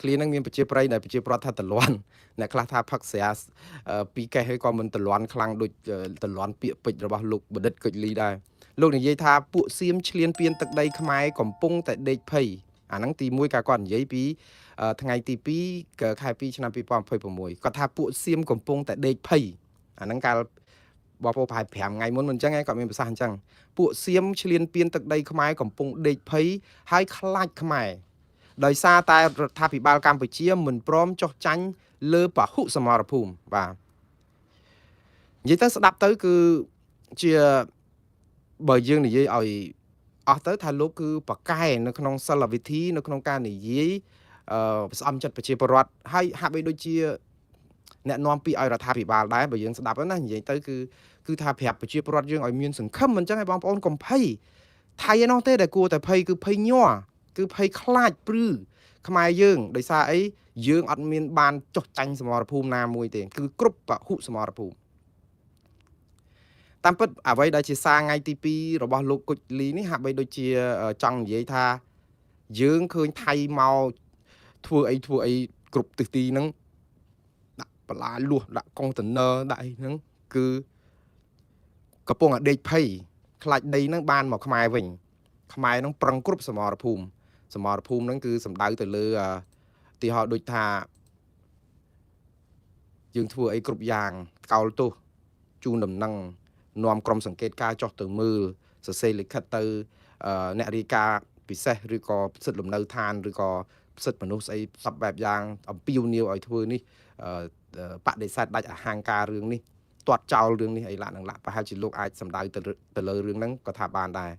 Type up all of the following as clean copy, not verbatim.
ឃ្លានឹងមានប្រជាប្រិយដែលប្រជាប្រដ្ឋថាតលន់អ្នកខ្លះថាផឹកស្រាពីកេះហើយក៏មិនតលន់ខ្លាំងដូចតលន់ពាក្យពេចន៍របស់លោកបណ្ឌិតកុចលីដែរលោកនិយាយថាពួកសៀមឈ្លានពានទឹកដីខ្មែរកំពុងតែដេកភ័យអាហ្នឹងទី1ការគាត់និយាយពីថ្ងៃទី2ខែ2ឆ្នាំ2026គាត់ថាពួកសៀមកំពុងតែដេកភ័យអាហ្នឹងកាលបងប្អូនប្រហែល5ថ្ងៃមុនមិនអញ្ចឹងឯងគាត់មានប្រសាសន៍អញ្ចឹងពួកសៀមឈ្លានពានទឹកដីខ្មែរកំពុងដេកភ័យហើយខ្លាចខ្មែរដោយសារតែរដ្ឋាភិបាលកម្ពុជាមិនព្រមចុះចាញ់លើពហុសមរភូមិបាទនិយាយទៅស្ដាប់ទៅគឺជាបើយើងនិយាយឲ្យអស់ទៅថាលោកគឺប្រកែនៅក្នុងសិលវិធីនៅក្នុងការនិយាយស្អំចិត្តប្រជាពលរដ្ឋហើយហាក់បីដូចជាអ្នកនាំពាក្យឲ្យរដ្ឋាភិបាលដែរបើយើងស្ដាប់ទៅណានិយាយទៅគឺថាប្រាប់ប្រជាពលរដ្ឋយើងឲ្យមានសង្ឃឹមអញ្ចឹងឲ្យបងប្អូនកុំភ័យថៃឯណោះទេដែលគួរតែភ័យគឺភ័យញ័រគឺភ័យខ្លាចព្រឺខ្មែរយើងដោយសារអីយើងអត់មានបានចុះចាញ់សមរភូមិណាមួយទេគឺគ្រប់ពហុសមរភូមិតាមពិតអ្វីដែលជាសារថ្ងៃទី2របស់លោកគុជលីនេះហាក់បីដូចជាចង់និយាយថាយើងឃើញថៃមកធ្វើអីគ្រប់ទិសទីហ្នឹងដាក់បន្លាលួសដាក់កុងតឺន័រដាក់អីហ្នឹងគឺកំពុងតែដេកភ័យខ្លាចដីហ្នឹងបានមកខ្មែរវិញខ្មែរហ្នឹងប្រឹងគ្រប់សមរភូមិហ្នឹងគឺសំដៅទៅលើទីហោដូចថាយើងធ្វើអីគ្រប់យ៉ាងកោលទោសជូនដំណឹងនាំក្រុមសង្កេតការចោះទៅមើលសរសេរលិខិតទៅអ្នករាយការណ៍ពិសេសឬក៏សិទ្ធិលំនៅឋានឬក៏សិទ្ធិមនុស្សស្អីសពបែបយ៉ាងអំពាវនាវឲ្យធ្វើនេះបដិសេធដាច់អហង្ការរឿងនេះទាត់ចោលរឿងនេះអីឡានឹងឡាប្រហែលជាលោកអាចសម្ដៅទៅលើរឿងហ្នឹងក៏ថាបានដែរ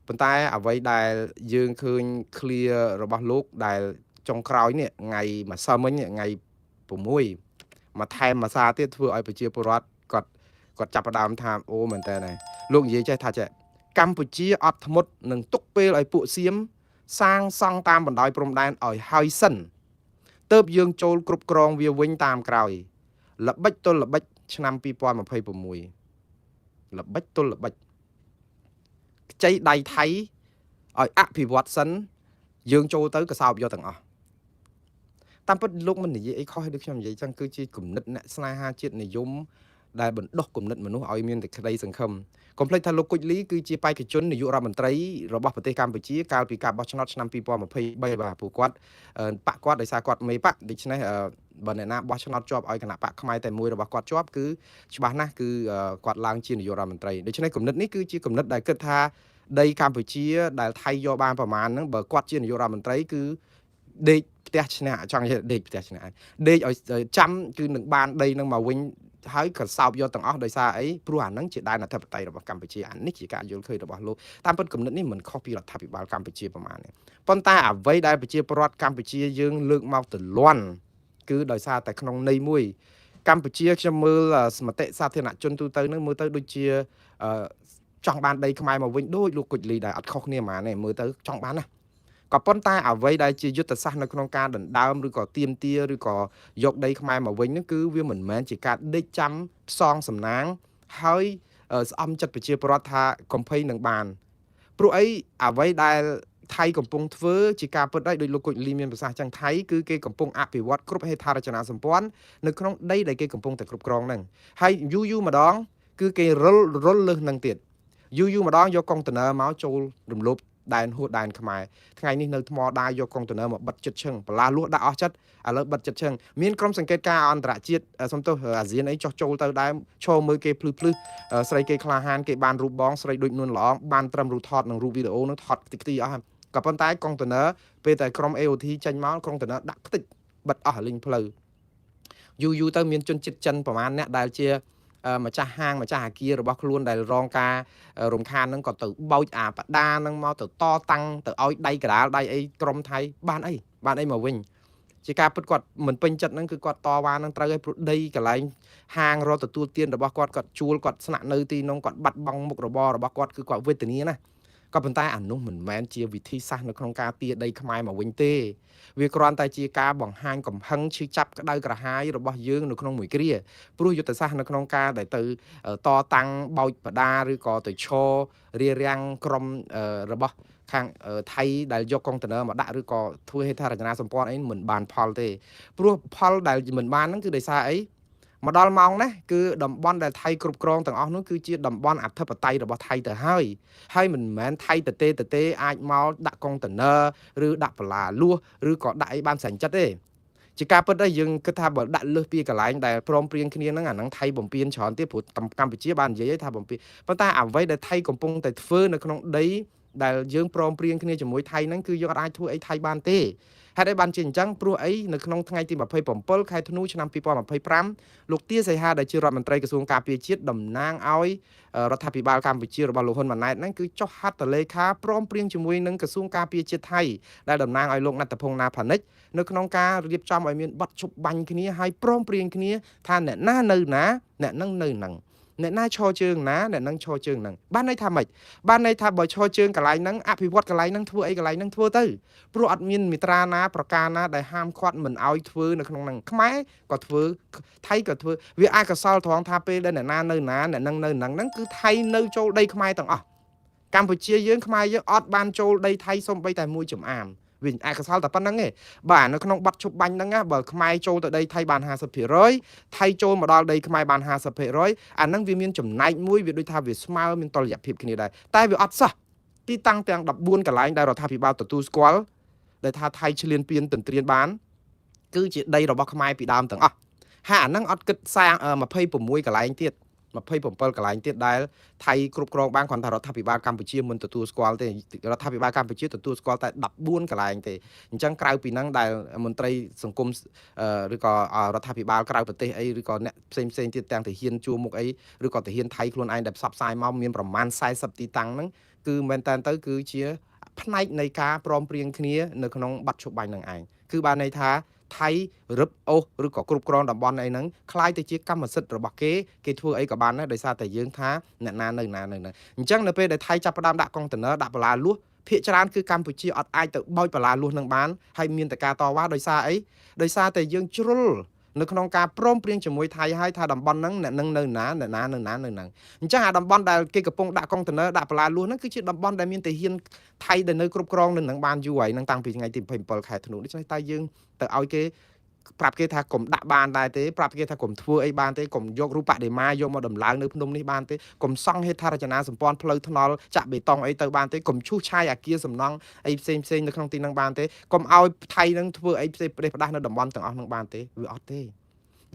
ប៉ុន្តែអ្វីដែលយើងឃើញ clear របស់លោកដែលចុងក្រោយនេះថ្ងៃម្សិលមិញថ្ងៃ6មកថែមមួយសារទៀតធ្វើឲ្យប្រជាពលរដ្ឋគាត់ចាប់ផ្ដើមថាអូមែនតើណាលោកនិយាយចេះថាចេះកម្ពុជាអត់ធ្មត់នឹងទុកពេលឲ្យពួកសៀមសាងសង់តាមបណ្ដោយព្រំដែនឲ្យហើយសិនទើបយើងចូលគ្រប់គ្រងវាវិញតាមក្រោយល្បិចទល់ល្បិចឆ្នាំ2026ល្បិចទល់ល្បិចខ្ចីដៃថៃឲ្យអភិវឌ្ឍសិនយើងចូលទៅកសោបយកទាំងអស់តាមពិតលោកមិននិយាយអីខុសដូចខ្ញុំនិយាយចឹងគឺជាគំនិតអ្នកស្នេហាជាតិនិយមដែលបណ្ដុះគំនិតមនុស្សឲ្យមានតែក្តីសង្ឃឹមកុំភ្លេចថាលោកគុជលីគឺជាបេក្ខជននាយករដ្ឋមន្ត្រីរបស់ប្រទេសកម្ពុជាកាលពីការបោះឆ្នោតឆ្នាំ2023បាទព្រោះគាត់បកគាត់ដោយសារគាត់មេបកដូច្នេះបើអ្នកណាបោះឆ្នោតជាប់ឲ្យគណៈបកខ្មែរតែមួយរបស់គាត់ជាប់គឺច្បាស់ណាស់គឺគាត់ឡើងជានាយករដ្ឋមន្ត្រីដូច្នេះគំនិតនេះគឺជាគំនិតដែលគិតថាដីកម្ពុជាដែលថៃយកបានប្រមាណហ្នឹងបើគាត់ជានាយករដ្ឋមន្ត្រីគឺដេកផ្ទះឈ្នះចង់និយាយដេកផ្ទះឈ្នះដេកឲ្យចាំគឺនឹងបានដីនឹងមកវិញហើយក៏សោបយកទាំងអស់ដោយសារអីព្រោះអានឹងជាដែនអធិបតេយ្យរបស់កម្ពុជាអានេះជាការយល់ឃើញរបស់លោកតាមពិតគំនិតនេះមិនខុសពីរដ្ឋាភិបាលកម្ពុជាប្រមាណទេប៉ុន្តែអ្វីដែលប្រជាពលរដ្ឋកម្ពុជាយើងលើកមកទលាន់គឺដោយសារតែក្នុងន័យមួយកម្ពុជាខ្ញុំមើលមតិសាធារណជនទូទៅនឹងមើលទៅដូចជាចង់បានដីខ្មែរមកវិញដូចលោកគុជលីដែរអត់ខុសគ្នាហ្មងទេមើលទៅចង់បានណាក៏ប៉ុន្តែអ្វីដែលជាយុទ្ធសាស្ត្រនៅក្នុងការដណ្ដើមឬក៏ទាមទារឬក៏យកដីខ្មែរមកវិញហ្នឹងគឺវាមិនមែនជាការដេកចាំផ្សងសំណាងហើយស្អំចិត្តប្រជាពលរដ្ឋថាកំភៃនឹងបានព្រោះអីអ្វីដែលថៃកំពុងធ្វើជាការពិតហើយដោយលោកគុជលីមានប្រសាសន៍ចឹងថៃគឺគេកំពុងអភិវឌ្ឍគ្រប់ហេដ្ឋារចនាសម្ព័ន្ធនៅក្នុងដីដែលគេកំពុងតែគ្រប់គ្រងហ្នឹងហើយយូរម្ដងគឺគេរុលលើសនឹងទៀតយូរម្ដងយកកុងតឺន័រមកចូលរំលោភដែនហួសដែនខ្មែរថ្ងៃនេះនៅថ្មដាយកកុងតឺន័រមកបិទចិត្តឈឹងបន្លាលួសដាក់អស់ចិត្តឥឡូវបិទចិត្តឈឹងមានក្រុមសង្កេតការអន្តរជាតិសំទោសអាស៊ានអីចោះចូលទៅដែរឈរមើលគេភ្លឺស្រីគេក្លាហានគេបានរូបបងស្រីដូចនួនល្អបានត្រឹមរូបថតនិងរូបវីដេអូនោះថតខ្ទេចអស់ហើយក៏ប៉ុន្តែកុងតឺន័រពេលតែក្រុម AOT ចេញមកកុងតឺន័រដាក់ខ្ទេចបិទអស់លីងផ្លូវយូរទៅមានជនជាតិចិនប្រហែលអ្នកដែលជាម្ចាស់ហាងម្ចាស់អាគាររបស់ខ្លួនដែលរងការរំខានហ្នឹងក៏ទៅបោចអាបដាហ្នឹងមកទៅតតាំងទៅឲ្យដៃកដាលដៃអីក្រុមថៃបានអីមកវិញជាការពិតគាត់មិនពេញចិត្តហ្នឹងគឺគាត់តវ៉ាហ្នឹងត្រូវឲ្យព្រោះដីកន្លែងហាងរត់ទទួលទានរបស់គាត់ជួលគាត់ស្នាក់នៅទីនោះគាត់បាត់បង់មុខរបររបស់គាត់គឺគាត់វេទនាណាក៏ប៉ុន្តែអានោះមិនមែនជាវិធីសាស្ត្រនៅក្នុងការទាដីខ្មែរមកវិញទេវាគ្រាន់តែជាការបង្ហាញកំហឹងឈឺចាប់ក្តៅក្រហាយរបស់យើងនៅក្នុងមួយគ្រាព្រោះយុទ្ធសាស្ត្រនៅក្នុងការដែលទៅតតាំងបោចបដាឬក៏ទៅឈររារាំងក្រុមរបស់ ខាងថៃដែលយកកុងតឺន័រមកដាក់ឬក៏ធ្វើហេដ្ឋារចនាសម្ព័ន្ធអីមិនបានផលទេព្រោះផលដែលមិនបានហ្នឹងគឺដោយសារអីមកដល់ម៉ោងណាគឺតំបន់ដែលថៃគ្រប់គ្រងទាំងអស់នោះគឺជាតំបន់អធិបតេយ្យរបស់ថៃទៅហើយមិនមែនថៃទេអាចមកដាក់កុងតឺន័រឬដាក់បន្លាលួសឬក៏ដាក់អីបានស្រាញ់ចិត្តទេជាការពិតយើងគិតថាបើដាក់លើសពីកន្លែងដែលព្រមព្រៀងគ្នាហ្នឹងអាហ្នឹងថៃបំពេញច្រើនទៀតព្រោះកម្ពុជាបាននិយាយថាបំពេញប៉ុន្តែអ្វីដែលថៃកំពុងតែធ្វើនៅក្នុងដីដែលយើងព្រមព្រៀងគ្នាជាមួយថៃហ្នឹងគឺយើងអាចធ្វើអីថៃបានទេហេតុអីបានជាអញ្ចឹងព្រោះអីនៅក្នុងថ្ងៃទី27ខែធ្នូឆ្នាំ2025លោកទាសីហាដែលជារដ្ឋមន្ត្រីក្រសួងការពារជាតិតំណាងឲ្យរដ្ឋាភិបាលកម្ពុជារបស់លោកហ៊ុនម៉ាណែតហ្នឹងគឺចុះហត្ថលេខាព្រមព្រៀងជាមួយនឹងក្រសួងការពារជាតិថៃដែលតំណាងឲ្យលោកណត្តភុងណាផានិចនៅក្នុងការរៀបចំឲ្យមានបទជប់បាញ់គ្នាហើយព្រមព្រៀងគ្នាថាអ្នកណានៅណាអ្នកនឹងនៅនឹងអ្នកណាឈរជើងណាអ្នកនឹងឈរជើងហ្នឹងបានន័យថាម៉េចបានន័យថាបើឈរជើងកន្លែងហ្នឹងអភិវឌ្ឍកន្លែងហ្នឹងធ្វើអីកន្លែងហ្នឹងធ្វើទៅព្រោះអត់មានមាត្រាណាប្រការណាដែលហាមឃាត់មិនឲ្យធ្វើនៅក្នុងហ្នឹងខ្មែរក៏ធ្វើថៃក៏ធ្វើវាអាចកសលត្រង់ថាពេលដែលអ្នកណានៅណាអ្នកនឹងនៅហ្នឹងគឺថៃនៅចូលដីខ្មែរទាំងអស់កម្ពុជាយើងខ្មែរយើងអត់បានចូលដីថៃសូម្បីតែមួយចំអាមវិញឯកសលតែប៉ុណ្្នឹងទេបាទនៅក្នុងប័ណ្ណឈប់បាញ់ហ្នឹងបើខ្មែរចូលទៅដីថៃបាន 50% ថៃចូលមកដល់ដីខ្មែរបាន 50% អាហ្នឹងវាមានចំណែកមួយវាដូចថាវាស្មើមានតុល្យភាពគ្នាដែរតែវាអត់សោះទីតាំងទាំង14កន្លែងដែលរដ្ឋាភិបាលទទួលស្គាល់ដែលថាថៃឈ្លានពានទន្ទ្រានបានគឺជាដីរបស់ខ្មែរពីដើមទាំងអស់ហើយអាហ្នឹងអត់គិតសាង26កន្លែងទៀត27កន្លែងទៀតដែលថៃគ្រប់គ្រងបានគ្រាន់តែរដ្ឋាភិបាលកម្ពុជាមិនទទួលស្គាល់ទេរដ្ឋាភិបាលកម្ពុជាទទួលស្គាល់តែ14កន្លែងទេអញ្ចឹងក្រៅពីហ្នឹងដែលមន្ត្រីសង្គមឬក៏រដ្ឋាភិបាលក្រៅប្រទេសអីឬក៏អ្នកផ្សេងទៀតទាំងទាហានជួមុខអីឬក៏ទាហានថៃខ្លួនឯងដែលផ្សព្វផ្សាយមកមានប្រមាណ40ទីតាំងហ្នឹងគឺមែនតើទៅគឺជាផ្នែកនៃការព្រមព្រៀងគ្នានៅក្នុងប័ណ្ណឈប់បាញ់នឹងឯងគឺបានន័យថាថៃរឹបអូសឬក៏គ្រប់គ្រងតំបន់អីហ្នឹងคล้ายទៅជាកម្មសិទ្ធិរបស់គេធ្វើអីក៏បានដែរដោយសារតែយើងថាអ្នកណានៅណានៅណាអញ្ចឹងនៅពេលដែលថៃចាប់ផ្ដើមដាក់កុងតឺន័រដាក់បន្លាលួសភាគច្រើនគឺកម្ពុជាអត់អាចទៅបោចបន្លាលួសនឹងបានហើយមានតែការតវ៉ាដោយសារអីដោយសារតែយើងជ្រុលនៅក្នុងការព្រមព្រៀងជាមួយថៃហើយថាតំបន់ហ្នឹងអ្នកនឹងនៅណាអ្នកណានៅណានៅហ្នឹងអញ្ចឹងអាតំបន់ដែលគេកំពុងដាក់កុងតឺន័រដាក់បន្លាលួសហ្នឹងគឺជាតំបន់ដែលមានទាហានថៃដែលនៅគ្រប់គ្រងនៅនឹងបានយូរហើយនឹងតាំងពីថ្ងៃទី27ខែធ្នូដូច្នេះតែយើងទៅឲ្យគេប្រាប់គេថាកុំដាក់បានដែរទេប្រាប់គេថាកុំធ្វើអីបានទេកុំយករូបបដិមាយកមកដំឡើងនៅភ្នំនេះបានទេកុំសង់ហេដ្ឋារចនាសម្ព័ន្ធផ្លូវថ្នល់ចាក់បេតុងអីទៅបានទេកុំឈូសឆាយអាគារសំណង់អីផ្សេងនៅក្នុងទីហ្នឹងបានទេកុំឲ្យថៃនឹងធ្វើអីផ្សេងផ្ដាស់នៅតំបន់ទាំងអស់ហ្នឹងបានទេវាអត់ទេ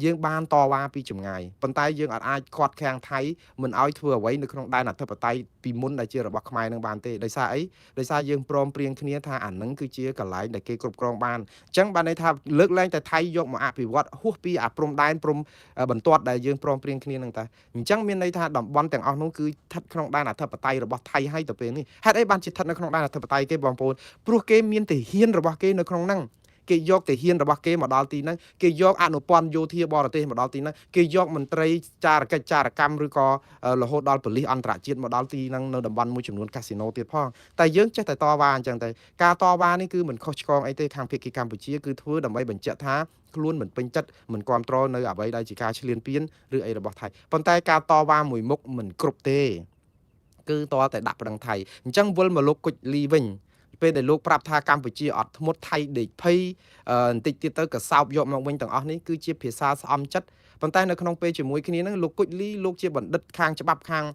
យើងបានតវ៉ាពីចម្ងាយប៉ុន្តែយើងអាចខាត់ខាំងថៃមិនឲ្យធ្វើអ្វីនៅក្នុងដែនអធិបតេយ្យពីមុនដែលជារបស់ខ្មែរនឹងបានទេដោយសារអីដោយសារយើងព្រមព្រៀងគ្នាថាអានឹងគឺជាកន្លែងដែលគេគ្រប់គ្រងបានអញ្ចឹងបានន័យថាលើកលែងតែថៃយកមកអភិវឌ្ឍហួសពីអាព្រំដែនព្រំបន្ទាត់ដែលយើងព្រមព្រៀងគ្នានឹងតែអញ្ចឹងមានន័យថាតំបន់ទាំងអស់នោះគឺស្ថិតក្នុងដែនអធិបតេយ្យរបស់ថៃហើយទៅពេលនេះហេតុអីបានជាស្ថិតនៅក្នុងដែនអធិបតេយ្យគេបងប្អូនព្រោះគេមានទាហានរបស់គេនៅក្នុងហ្នឹងគេយកទាហានរបស់គេមកដល់ទីហ្នឹងគេយកអនុព័ន្ធយោធាបរទេសមកដល់ទីហ្នឹងគេយកមន្ត្រីចារកិច្ចចារកម្មឬក៏រហូតដល់ប៉ូលីសអន្តរជាតិមកដល់ទីហ្នឹងនៅតំបន់មួយចំនួនកាស៊ីណូទៀតផងតែយើងចេះតែតវ៉ាអញ្ចឹងទៅការតវ៉ានេះគឺមិនខុសឆ្គងអីទេខាងភាគីកម្ពុជាគឺធ្វើដើម្បីបញ្ជាក់ថាខ្លួនមិនពេញចិត្តមិនគ្រប់គ្រងនៅអ្វីដែលជាការឈ្លានពានឬអីរបស់ថៃប៉ុន្តែការតវ៉ាមួយមុខមិនគ្រប់ទេគឺតតែដាក់ប្រឹងថៃអញ្ចឹងវិលមកលោកគុជលីវិញពេលដែលលោកប្រាប់ថាកម្ពុជាអត់ធ្មត់ថៃដេកភ័យបន្តិចទៀតទៅក៏សោបយកមកវិញទាំងអស់នេះគឺជាភាសាស្អំចិត្តប៉ុន្តែនៅក្នុងពេលជាមួយគ្នាហ្នឹងលោកគុជលីលោកជាបណ្ឌិតខាងច្បាប់ខាង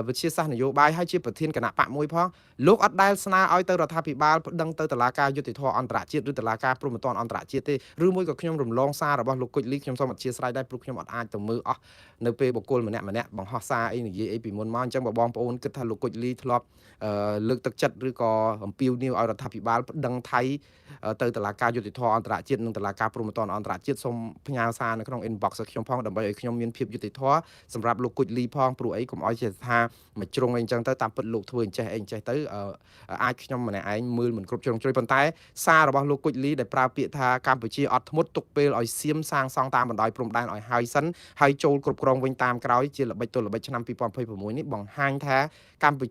វិទ្យាសាស្ត្រនយោបាយហើយជាប្រធានគណៈបកមួយផងលោកអត់ដែលស្នើឲ្យទៅរដ្ឋាភិបាលប្តឹងទៅតុលាការយុតិធធម៌អន្តរជាតិឬតុលាការព្រហ្មទណ្ឌអន្តរជាតិទេឬមួយក៏ខ្ញុំរំលងសាររបស់លោកគុជលីខ្ញុំសូមអធិស្ឋានដែរព្រោះខ្ញុំអត់អាចទៅមើលអស់នៅពេលបុគ្គលម្នាក់បង្ហោះសារអីនិយាយអីពីមុនមកអញ្ចឹងបងប្អូនគិតថាលោកគុជលីធ្លាប់លើកទឹកចិត្តឬក៏អំពាវនាវឲ្យរដ្ឋាភិបាលប្តឹងថៃទៅតុលាការយុតិធធម៌អន្តរជាតិនិងតុលាការព្រហ្មទណ្ឌអន្តរជាតិសូមផ្ញើសារនៅក្នុង inbox របស់ខ្ញុំផងដើម្បីឲ្យខ្ញុំមានភាពយុតិធធម៌សម្រាប់លោកគុជលីផងព្រោះអីកុំឲ្យជាថាមកជ្រុងអីអញ្ចឹងទៅតាមពិតលោកធ្វើអញ្ចេះអីអញ្ចេះទៅអាចខ្ញុំម្នាក់ឯងមើលមិនគ្រប់ជ្រុងជ្រោយប៉ុន្តែសាររបស់លោកគុជលីដែលប្រើពាក្យថាកម្ពុជាអត់ធ្មត់ទុកពេលឲ្យសៀមសាងសង់តាមបណ្ដោយព្រំដែនឲ្យហើយសិនហើយចូលគ្រប់គ្រងវិញតាមក្រោយជាល្បិចទល់ល្បិចឆ្នាំ2026នេះបង្ហាញថាកម្ពុជា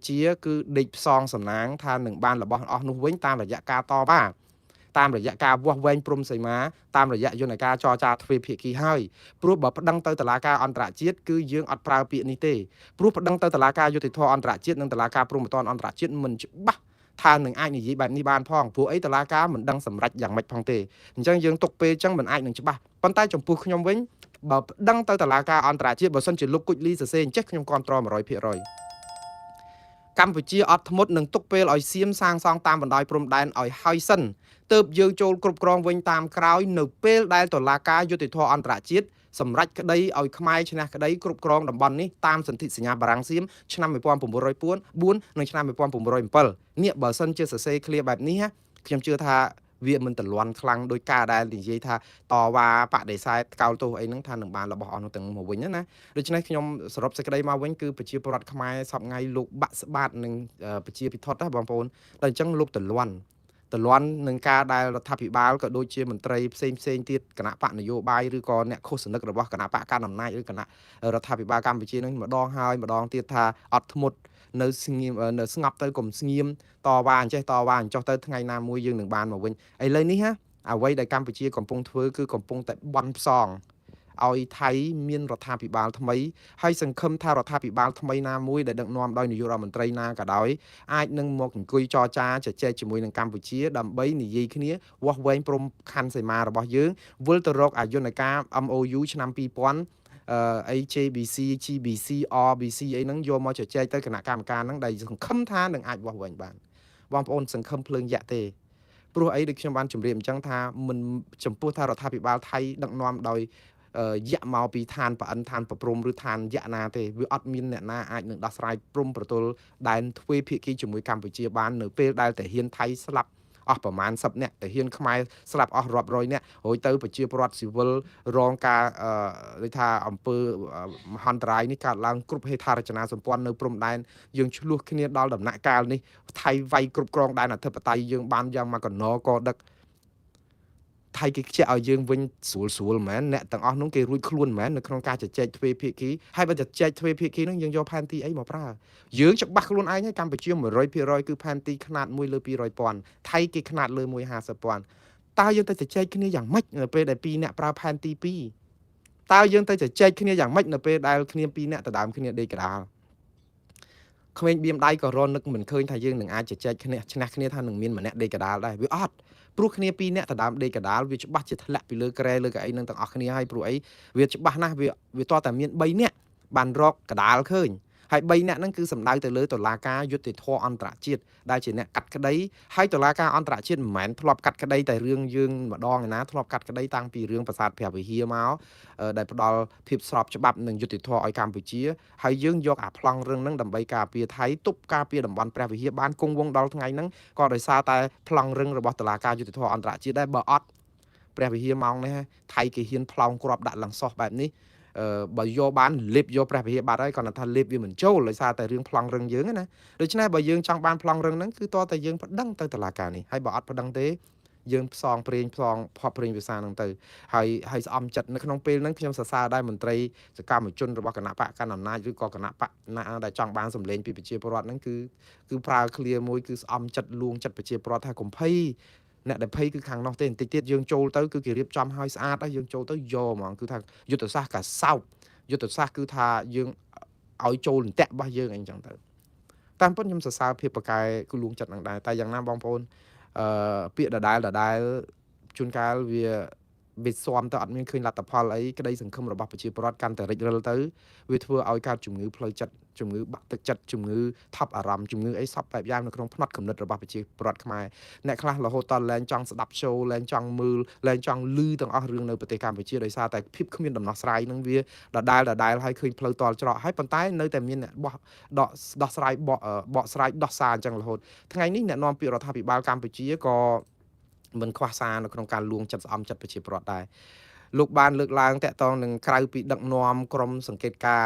គឺដេកផ្សងសំណាងថានឹងបានរបស់អស់នោះវិញតាមរយៈការតវ៉ាតាមរយៈការវាស់វែងព្រំសីមាតាមរយៈយន្តការចរចាទ្វេភាគីហើយព្រោះបើប្តឹងទៅតុលាការអន្តរជាតិគឺយើងអត់ប្រើពាក្យនេះទេព្រោះប្តឹងទៅតុលាការយុតិធធម៌អន្តរជាតិនិងតុលាការព្រហ្មទណ្ឌអន្តរជាតិមិនច្បាស់ ថានឹងអាចនិយាយបែបនេះបានផងព្រោះអីតឡាការមិនដឹងសម្រេចយ៉ាងម៉េចផងទេអញ្ចឹងយើងទុកពេលអញ្ចឹងមិនអាចនឹងច្បាស់ប៉ុន្តែចំពោះខ្ញុំវិញបើដឹងទៅតឡាការអន្តរជាតិបើសិនជាលោកគុជលីសរសេរអញ្ចេះខ្ញុំគ្រប់គ្រង 100% កម្ពុជាអត់ធ្មត់នឹងទុកពេលឲ្យសៀមសាងសង់តាមបណ្ដោយព្រំដែនឲ្យហើយសិនទើបយើងចូលគ្រប់គ្រងវិញតាមក្រោយនៅពេលដែលតុលាការយុត្តិធម៌អន្តរជាតិសម្រេចក្តីឲ្យខ្មែរឈ្នះក្តីគ្រប់គ្រងតំបន់នេះតាមសន្ធិសញ្ញាបារាំងសៀមឆ្នាំ1904និងឆ្នាំ1907នេះបើសិនជាសរសេរឃ្លាបែបនេះខ្ញុំជឿថាវាមិនតលន់ខ្លាំងដោយការដែលនិយាយថាតវ៉ាបដិសេធកោតទោសអីហ្នឹងថានឹងបានរបស់អស់នោះទាំងមកវិញណាដូច្នេះខ្ញុំសរុបសេចក្តីមកវិញគឺប្រជាពលរដ្ឋខ្មែរសពថ្ងៃលោកបាក់ស្បាតនឹងប្រជាពិធដ្ឋណាបងប្អូនតែអញ្ចឹងលោកតលន់នឹងការដែលរដ្ឋាភិបាលក៏ដូចជាមន្ត្រីផ្សេងទៀតគណៈបកនយោបាយឬក៏អ្នកឃោសនិករបស់គណៈបកកណ្ដាលអំណាចឬគណៈរដ្ឋាភិបាលកម្ពុជានឹងម្ដងហើយម្ដងទៀតថាអត់ធ្មត់នៅស្ងៀមនៅស្ងប់ទៅកុំស្ងៀមតវ៉ាអញ្ចេះតវ៉ាអញ្ចោះទៅថ្ងៃណាមួយយើងនឹងបានមកវិញឥឡូវនេះអ្វីដែលកម្ពុជាកំពុងធ្វើគឺកំពុងតែបន់ផ្សងឲ្យថៃមានរដ្ឋាភិបាលថ្មីហើយសង្ឃឹមថារដ្ឋាភិបាលថ្មីណាមួយដែលដឹកនាំដោយនាយករដ្ឋមន្ត្រីណាក៏ដោយអាចនឹងមកអង្គុយចរចាជជែកជាមួយនឹងកម្ពុជាដើម្បីនិយាយគ្នាវាស់វែងព្រំខណ្ឌសីមារបស់យើងវិលទៅរកអាយន្តការ MOU ឆ្នាំ2000 AJBC GBC RBC អីហ្នឹងយកមកជជែកទៅគណៈកម្មការហ្នឹងដែលសង្ឃឹមថានឹងអាចវាស់វែងបានបងប្អូនសង្ឃឹមភ្លើងយៈទេព្រោះអីដូចខ្ញុំបានជម្រាបអញ្ចឹងថាមិនចំពោះថារដ្ឋាភិបាលថៃដឹកនាំដោយយៈមកពីឋានប្រអិនឋានប្រព្រំឬឋានយៈណាទេវាអត់មានអ្នកណាអាចនឹងដោះស្រាយព្រំប្រទល់ដែនទ្វេភាគីជាមួយកម្ពុជាបាននៅពេលដែលតាហ៊ានថៃស្លាប់អស់ប្រមាណ10នាក់តាហ៊ានខ្មែរស្លាប់អស់រាប់រយនាក់រួចទៅប្រជាពលរដ្ឋស៊ីវិលរងការដូចថាអង្គើមហន្តរាយនេះកើតឡើងគ្រប់ហេដ្ឋារចនាសម្ព័ន្ធនៅព្រំដែនយើងឆ្លោះគ្នាដល់ដំណាក់កាលនេះថៃវាយគ្រប់គ្រងដែនអធិបតេយ្យយើងបានយ៉ាងមកកណកដឹកថៃគេខ្ជិះឲ្យយើងវិញស្រួលមែនអ្នកទាំងអស់នោះគេរួចខ្លួនមែននៅក្នុងការជជែកទ្វេភាគីហើយបើជជែកទ្វេភាគីនោះយើងយកផែនទីអីមកប្រើយើងច្បាស់ខ្លួនឯងហើយកម្ពុជា 100% គឺផែនទីខ្នាត1លើ200,000ថៃគេខ្នាតលើ150,000តើយើងទៅជជែកគ្នាយ៉ាងម៉េចនៅពេលដែល2អ្នកប្រើផែនទី2តើយើងទៅជជែកគ្នាយ៉ាងម៉េចនៅពេលដែលគ្នា2អ្នកដដើមគ្នាដេកកដាលក្មេងបៀមដៃក៏រនឹកមិនឃើញថាយើងនឹងអាចជជែកគ្នាឈ្នះគ្នាថានឹងមានម្នាក់ដេកកដាលដែរវាអត់ព្រោះគ្នា2នាក់ដដើមដេកកដាលវាច្បាស់ជាធ្លាក់ពីលើក្រែលើកៅអីនឹងទាំងអស់គ្នាហើយព្រោះអីវាច្បាស់ណាស់វាតតែមាន3នាក់បានរកកដាលឃើញហើយ3នាក់ហ្នឹងគឺសំដៅទៅលើតុលាការយុត្តិធម៌អន្តរជាតិដែលជាអ្នកកាត់ក្តីហើយតុលាការអន្តរជាតិមិនមែនធ្លាប់កាត់ក្តីតែរឿងយើងម្ដងឯណាធ្លាប់កាត់ក្តីតាំងពីរឿងប្រាសាទព្រះវិហារមកដែលផ្ដល់ភាពស្របច្បាប់និងយុត្តិធម៌ឲ្យកម្ពុជាហើយយើងយកអាប្លង់រឿងហ្នឹងដើម្បីការពារថៃទប់ការពារតំបន់ព្រះវិហារបានគង់វង្សដល់ថ្ងៃហ្នឹងក៏ដោយសារតែប្លង់រឿងរបស់តុលាការយុត្តិធម៌អន្តរជាតិដែរបើអត់ព្រះវិហារម៉ោងនេះថៃគេហ៊ានប្លង់គ្រាប់ដាក់ឡើងសោះបែបនេះបើយកបានលេបយកព្រះវិហារបាត់ហើយគាត់ថាលេបវាមិនចូលដោយសារតែរឿងប្លង់រឹងយើងណាដូច្នេះបើយើងចង់បានប្លង់រឹងហ្នឹងគឺតើតែយើងប្តឹងទៅតុលាការនេះហើយបើអត់ប្តឹងទេយើងផ្សងព្រេងផ្សងផប់ព្រេងភាសាហ្នឹងទៅហើយស្អំចិត្តនៅក្នុងពេលហ្នឹងខ្ញុំសរសើរដែរមន្ត្រីសកម្មជនរបស់គណៈបកកណ្ដាលអំណាចឬក៏គណៈបកណាដែលចង់បានសម្លេងពីប្រជាពលរដ្ឋហ្នឹងគឺប្រើឃ្លាមួយគឺស្អំចិត្តលួងចិត្តប្រជាពលរដ្ឋថាកុំភ័យអ្នកដែលភ័យគឺខាងនោះទេបន្តិចទៀតយើងចូលទៅគឺគេរៀបចំឲ្យស្អាតហើយយើងចូលទៅយកហ្មងគឺថាយុទ្ធសាស្ត្រកាសោបយុទ្ធសាស្ត្រគឺថាយើងឲ្យចូលអន្ទាក់របស់យើងអីចឹងទៅតាមពិតខ្ញុំសរសើរភាពប្រកែគូលួងចិត្តនឹងដែរតែយ៉ាងណាបងប្អូនពាក្យដដែលជួនកាលវាស៊ាំទៅអត់មានឃើញលទ្ធផលអីក្តីសង្ឃឹមរបស់ប្រជាពលរដ្ឋកាន់តែរិចរិលទៅវាធ្វើឲ្យកើតជំងឺផ្លូវចិត្តជំងឺបាក់ទឹកចិត្តជំងឺថប់អារម្មណ៍ជំងឺអីសពបែបយ៉ាងនៅក្នុងផ្នត់គំនិតរបស់ប្រជាពលរដ្ឋខ្មែរអ្នកខ្លះរហូតដល់លែងចង់ស្ដាប់showលែងចង់មើលលែងចង់ឮទាំងអស់រឿងនៅប្រទេសកម្ពុជាដោយសារតែភាពគ្មានដំណោះស្រាយនឹងវាដដែលហើយឃើញផ្លូវតល់ច្រកហើយប៉ុន្តែនៅតែមានអ្នកដោះស្រាយបកស្រាយដោះសារអញ្ចឹងរហូតថ្ងៃនេះអ្នកនាំពាក្យរដ្ឋាភិបាលកម្ពុជាក៏មិនខ្វះសារនៅក្នុងការលួងចិត្តស្អំចិត្តប្រជាពលរដ្ឋដែរលោកបានលើកឡើងតាក់ទងនឹងក្រៅពីដឹកនាំក្រុមសង្កេតការ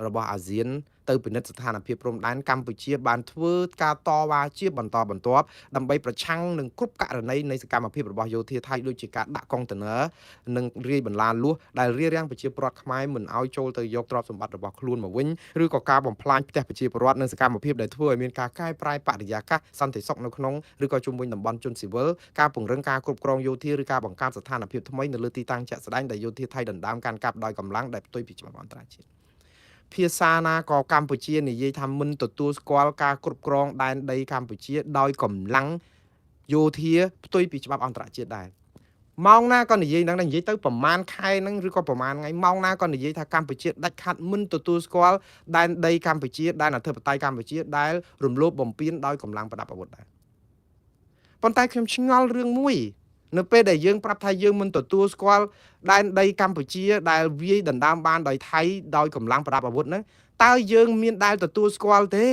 របស់អាស៊ានទៅពិនិត្យស្ថានភាពព្រំដែនកម្ពុជាបានធ្វើការតវ៉ាជាបន្តបន្ទាប់ដើម្បីប្រឆាំងនឹងគ្រប់ករណីនៃសកម្មភាពរបស់យោធាថៃដូចជាការដាក់កុងតឺន័រនិងរាយបន្លាលួសដែលរារាំងប្រជាពលរដ្ឋខ្មែរមិនឲ្យចូលទៅយកទ្រព្យសម្បត្តិរបស់ខ្លួនមកវិញឬក៏ការបំផ្លាញផ្ទះប្រជាពលរដ្ឋនិងសកម្មភាពដែលធ្វើឲ្យមានការកែប្រែបរិយាកាសសន្តិសុខនៅក្នុងឬក៏ជុំវិញតំបន់ជនស៊ីវិលការពង្រឹងការគ្រប់គ្រងយោធាឬការបង្កើតស្ថានភាពថ្មីនៅលើទីតាំងជាក់ស្ដែងដែលយោធាថៃដណ្ដើមកាន់កាប់ដោយកម្លាំងដែលផ្ទុយពីច្បាប់អន្តរជាតិ ភាសាណាក៏កម្ពុជានិយាយថាមិនទទួលស្គាល់ការគ្រប់គ្រងដែនដីកម្ពុជាដោយកម្លាំងយោធាផ្ទុយពីច្បាប់អន្តរជាតិដែរម៉ោងណាក៏និយាយហ្នឹងនិយាយទៅប្រមាណខែហ្នឹងឬក៏ប្រមាណថ្ងៃម៉ោងណាក៏និយាយថាកម្ពុជាដាច់ខាត់មិនទទួលស្គាល់ដែនដីកម្ពុជាដែនអធិបតេយ្យកម្ពុជាដែលរំលោភបំពានដោយកម្លាំងប្រដាប់អាវុធដែរប៉ុន្តែខ្ញុំឆ្ងល់រឿងមួយនៅពេលដែលយើងប្រាប់ថាយើងមិនទទួលស្គាល់ដែនដីកម្ពុជាដែលវាយដណ្ដើមបានដោយថៃដោយកម្លាំងប្រដាប់អាវុធហ្នឹងតើយើងមានដែលទទួលស្គាល់ទេ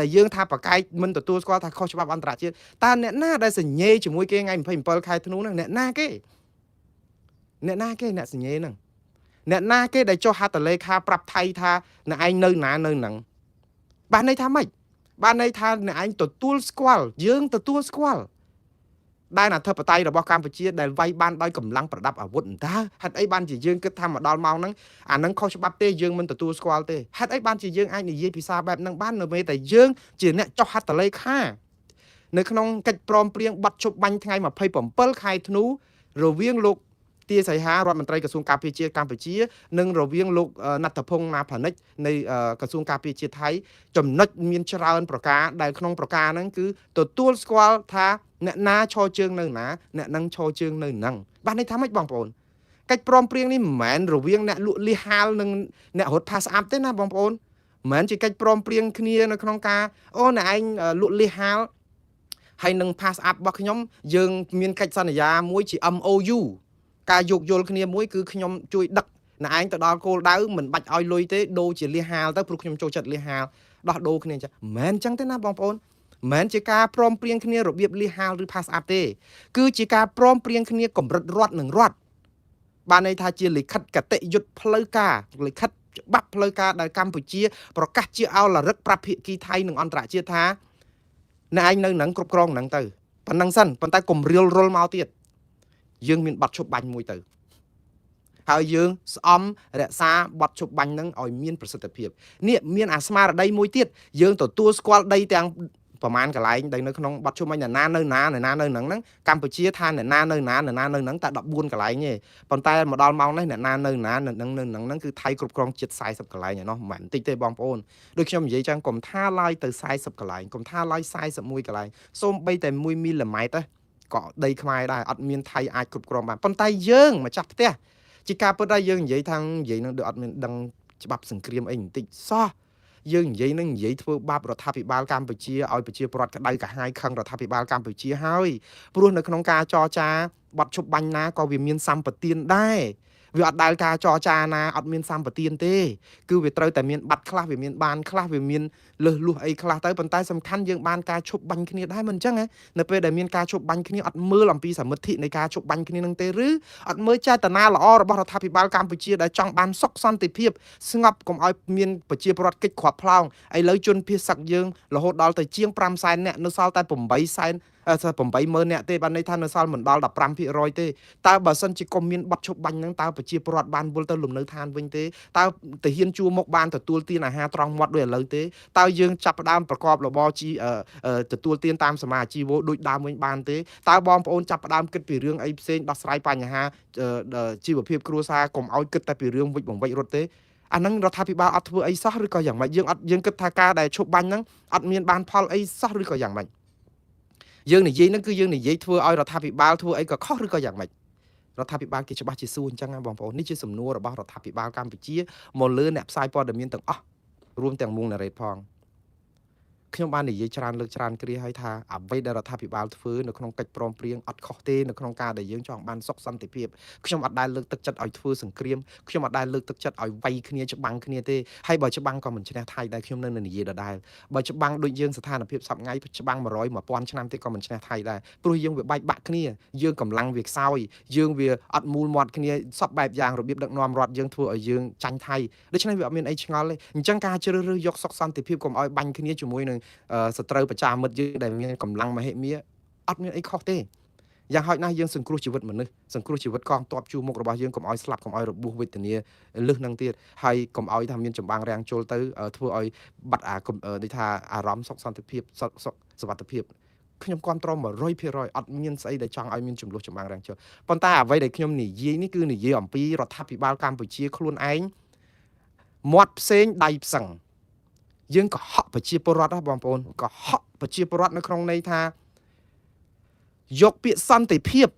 ដែលយើងថាប្រកែកមិនទទួលស្គាល់ថាខុសច្បាប់អន្តរជាតិតើអ្នកណាដែលសញ្ញេជាមួយគេថ្ងៃ27ខែធ្នូហ្នឹងអ្នកណាគេអ្នកសញ្ញេហ្នឹងអ្នកណាគេដែលចុះហត្ថលេខាប្រាប់ថៃថាអ្នកឯងនៅណានៅហ្នឹងបានន័យថាម៉េចបានន័យថាអ្នកឯងទទួលស្គាល់យើងទទួលស្គាល់ដែនអធិបតេយ្យរបស់កម្ពុជាដែលវាយបានដោយកម្លាំងប្រដាប់អាវុធតើហេតុអីបានជាយើងគិតថាមកដល់ម៉ោងហ្នឹងអាហ្នឹងខុសច្បាប់ទេយើងមិនទទួលស្គាល់ទេហេតុអីបានជាយើងអាចនិយាយភាសាបែបហ្នឹងបាននៅពេលតែយើងជាអ្នកចុះហត្ថលេខានៅក្នុងកិច្ចព្រមព្រៀងប័ណ្ណជប់បាញ់ថ្ងៃ27ខែធ្នូរវាងលោកទាសីហារដ្ឋមន្ត្រីក្រសួងការពារជាតិកម្ពុជានិងរវាងលោកណដ្ឋភុងណាផានិចនៃក្រសួងការពារជាតិថៃចំណុចមានច្រើនប្រការដែលក្នុងប្រការហ្នឹងគឺទទួលស្គាល់ថាអ្នកណាឈរជើងនៅណាអ្នកនឹងឈរជើងនៅហ្នឹងបានន័យថាម៉េចបងប្អូនកិច្ចព្រមព្រៀងនេះមិនមែនរវាងអ្នកលក់លីហាលនិងអ្នករត់ pass up ទេណាបងប្អូនមិនមែនជាកិច្ចព្រមព្រៀងគ្នានៅក្នុងការអូអ្នកឯងលក់លីហាលហើយនឹង pass up របស់ខ្ញុំយើងមានកិច្ចសន្យាមួយជា MOU ការយោគយល់គ្នាមួយគឺខ្ញុំជួយដឹកអ្នកឯងទៅដល់គោលដៅមិនបាច់ឲ្យលុយទេដូរជាលីហាលទៅព្រោះខ្ញុំចូលចិត្តលីហាលដោះដូរគ្នាអញ្ចឹងមិនមែនអញ្ចឹងទេណាបងប្អូនមិនមែនជាការព្រមព្រៀងគ្នារបៀបលីហាលឬ pass up ទេគឺជាការព្រមព្រៀងគ្នាកម្រិតរដ្ឋនឹងរដ្ឋបានន័យថាជាលិខិតកតិយុត្តផ្លូវការលិខិតច្បាប់ផ្លូវការដែលកម្ពុជាប្រកាសជាអលរឹកប្រាប់ភាគីថៃនិងអន្តរជាតិថាអ្នកឯងនៅនឹងគ្រប់គ្រងហ្នឹងទៅប៉ុណ្ណឹងសិនប៉ុន្តែកុំរៀលរុលមកទៀតយើងមានប័ណ្ណឈប់បាញ់មួយទៅហើយយើងស្អំរក្សាប័ណ្ណឈប់បាញ់ហ្នឹងឲ្យមានប្រសិទ្ធភាពនេះមានអាស្មារតីមួយទៀតយើងទទួលស្គាល់ដីទាំងប្រមាណកន្លែងដែលនៅក្នុងប័ណ្ណឈប់បាញ់អ្នកណានៅហ្នឹងកម្ពុជាថាអ្នកណានៅហ្នឹងតែ14កន្លែងទេប៉ុន្តែមកដល់ម៉ោងនេះអ្នកណានៅហ្នឹងគឺថៃគ្រប់គ្រងជិត40កន្លែងឯណោះមិនមែនតិចទេបងប្អូនដូចខ្ញុំនិយាយចឹងកុំថាឡើយទៅ40កន្លែងកុំថាឡើយ41កន្លែងសូម្បីតែ1មីលីម៉ែត្រក៏ដីខ្មែរដែរអត់មានថៃអាចគ្រប់គ្រងបានប៉ុន្តែយើងម្ចាស់ផ្ទះជាការពិតដែរយើងនិយាយនឹងដូចអត់មានដឹងច្បាប់សង្គ្រាមអីបន្តិចសោះយើងនិយាយធ្វើបាបរដ្ឋាភិបាលកម្ពុជាឲ្យប្រជាពលរដ្ឋក្តៅកាហាយខឹងរដ្ឋាភិបាលកម្ពុជាហើយព្រោះនៅក្នុងការចរចាប័ណ្ណឈប់បាញ់ណាក៏វាមានសម្បទានដែរវាអត់ដែលការចរចាណាអត់មានសម្បទានទេគឺវាត្រូវតែមានបាត់ខ្លះវាមានបានខ្លះវាមានលើសលួសអីខ្លះទៅប៉ុន្តែសំខាន់យើងបានការឈប់បាញ់គ្នាដែរមិនអញ្ចឹងនៅពេលដែលមានការឈប់បាញ់គ្នាអត់មើលអំពីសមិទ្ធិនៃការឈប់បាញ់គ្នានឹងទេឬអត់មើលចេតនាល្អរបស់រដ្ឋាភិបាលកម្ពុជាដែលចង់បានសុខសន្តិភាពស្ងប់កុំឲ្យមានប្រជាពលរដ្ឋកិច្ចគ្រាប់ផ្លោងឥឡូវជនភៀសសឹកយើងរហូតដល់ទៅជាង5សែននាក់នៅសល់តែ8សែន80000នាក់ទេបានន័យថានៅសល់មិនដល់15%ទេតើបើសិនជាកុំមានប័ណ្ណឈប់បាញ់ហ្នឹងតើប្រជាពលរដ្ឋបានវិលទៅលំនៅឋានវិញទេតើទាហានជួមុខបានទទួលទានអាហារត្រង់មាត់ដូចឥឡូវទេតើយើងចាប់ផ្ដើមប្រកបរបរទទួលទានតាមសមាអាជីវៈដូចដើមវិញបានទេតើបងប្អូនចាប់ផ្ដើមគិតពីរឿងអីផ្សេងដោះស្រាយបញ្ហាជីវភាពគ្រួសារកុំឲ្យគិតតែពីរឿងវិច្ចបំវិចរត់ទេអាហ្នឹងរដ្ឋាភិបាលអត់ធ្វើអីសោះឬក៏យ៉ាងម៉េចយើងគិតថាការដែលឈប់បាញ់ហ្នឹងអត់មានបានផលអីសោះឬក៏យ៉ាងម៉េចយើងនិយាយហ្នឹងគឺយើងនិយាយធ្វើឲ្យរដ្ឋាភិបាលធ្វើអីក៏ខុសឬក៏យ៉ាងម៉េចរដ្ឋាភិបាលគេច្បាស់ជាសួរអញ្ចឹងណាបងប្អូននេះជាសំណួររបស់រដ្ឋាភិបាលកម្ពុជាមកលើអ្នកផ្សាយព័ត៌មានទាំងអស់រួមទាំងមុងណារ៉េតផងខ្ញុំបាននិយាយច្រើនលើកច្រើនគ្រាហើយថាអ្វីដែលរដ្ឋាភិបាលធ្វើនៅក្នុងកិច្ចព្រមព្រៀងអត់ខុសទេនៅក្នុងការដែលយើងចង់បានសុខសន្តិភាពខ្ញុំអត់ដែលលើកទឹកចិត្តឲ្យធ្វើសង្គ្រាមខ្ញុំអត់ដែលលើកទឹកចិត្តឲ្យវាយគ្នាច្បាំងគ្នាទេហើយបើច្បាំងក៏មិនឈ្នះថៃដែរខ្ញុំនៅនិយាយដដែលបើច្បាំងដូចយើងស្ថានភាពសប្ងៃច្បាំង100-1000ឆ្នាំទៀតក៏មិនឈ្នះថៃដែរព្រោះយើងវាបែកបាក់គ្នាយើងកម្លាំងវាខ្សោយយើងវាអត់មូលមាត់គ្នាសពបែបយ៉ាងរបៀបដឹកនាំរដ្ឋយើងធ្វើឲ្យយើងចាញ់ថៃដូច្នេះវាអត់មានអីឆ្ងល់ទេអញ្ចឹងការជ្រើសរើសយកសុខសន្តិភាពកុំឲ្យបាញ់គ្នាជាមួយនឹងសត្រូវប្រចាំមិត្តយើងដែលមានកម្លាំងមហិមាអត់មានអីខុសទេយ៉ាងហោចណាស់យើងសង្គ្រោះជីវិតមនុស្សសង្គ្រោះជីវិតកងទ័ពជួរមុខរបស់យើងកុំឲ្យស្លាប់កុំឲ្យរបួសវេទនាលឹះនឹងទៀតហើយកុំឲ្យថាមានចម្បាំងរាំងជុលទៅធ្វើឲ្យបាត់ដូចថាអារម្មណ៍សុខសន្តិភាពសុវត្ថិភាពខ្ញុំគ្រប់គ្រង 100% អត់មានស្អីដែលចង់ឲ្យមានចំនួនចម្បាំងរាំងជុលប៉ុន្តែអ្វីដែលខ្ញុំនិយាយនេះគឺនិយាយអំពីរដ្ឋាភិបាលកម្ពុជាខ្លួនឯង មាត់ផ្សេងដៃផ្សឹងយើងក៏ហក់ប្រជាពលរដ្ឋបងប្អូនក៏ហក់ប្រជាពលរដ្ឋនៅក្នុងន័យថាយកពាក្យសន្តិភាព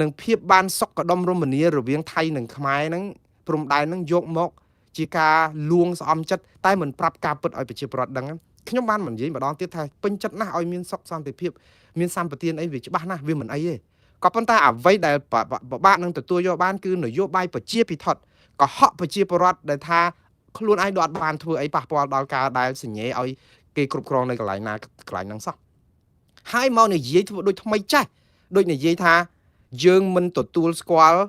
និងភាពបានសុខកដំរមនារវាងថៃនិងខ្មែរហ្នឹងព្រំដែនហ្នឹងយកមកជាការលួងស្អំចិត្តតែមិនប្រាប់ការពិតឲ្យប្រជាពលរដ្ឋដឹងខ្ញុំបាននិយាយម្ដងទៀតថាពេញចិត្តណាស់ឲ្យមានសុខសន្តិភាពមានសម្បទានអីវាច្បាស់ណាស់វាមិនអីទេក៏ប៉ុន្តែអ្វីដែលបបាក់នឹងទទួលយកបានគឺនយោបាយប្រជាពិធដ្ឋក៏ហក់ប្រជាពលរដ្ឋដែលថាខ្លួនឯងអត់បានធ្វើអីប៉ះពាល់ដល់ការដែលសញ្ញេឲ្យគេគ្រប់គ្រងនៅកន្លែងណាកន្លែងហ្នឹងសោះហើយមកនិយាយធ្វើដូចថ្មីចាស់ដូចនិយាយថាយើងមិនទទួលស្គាល់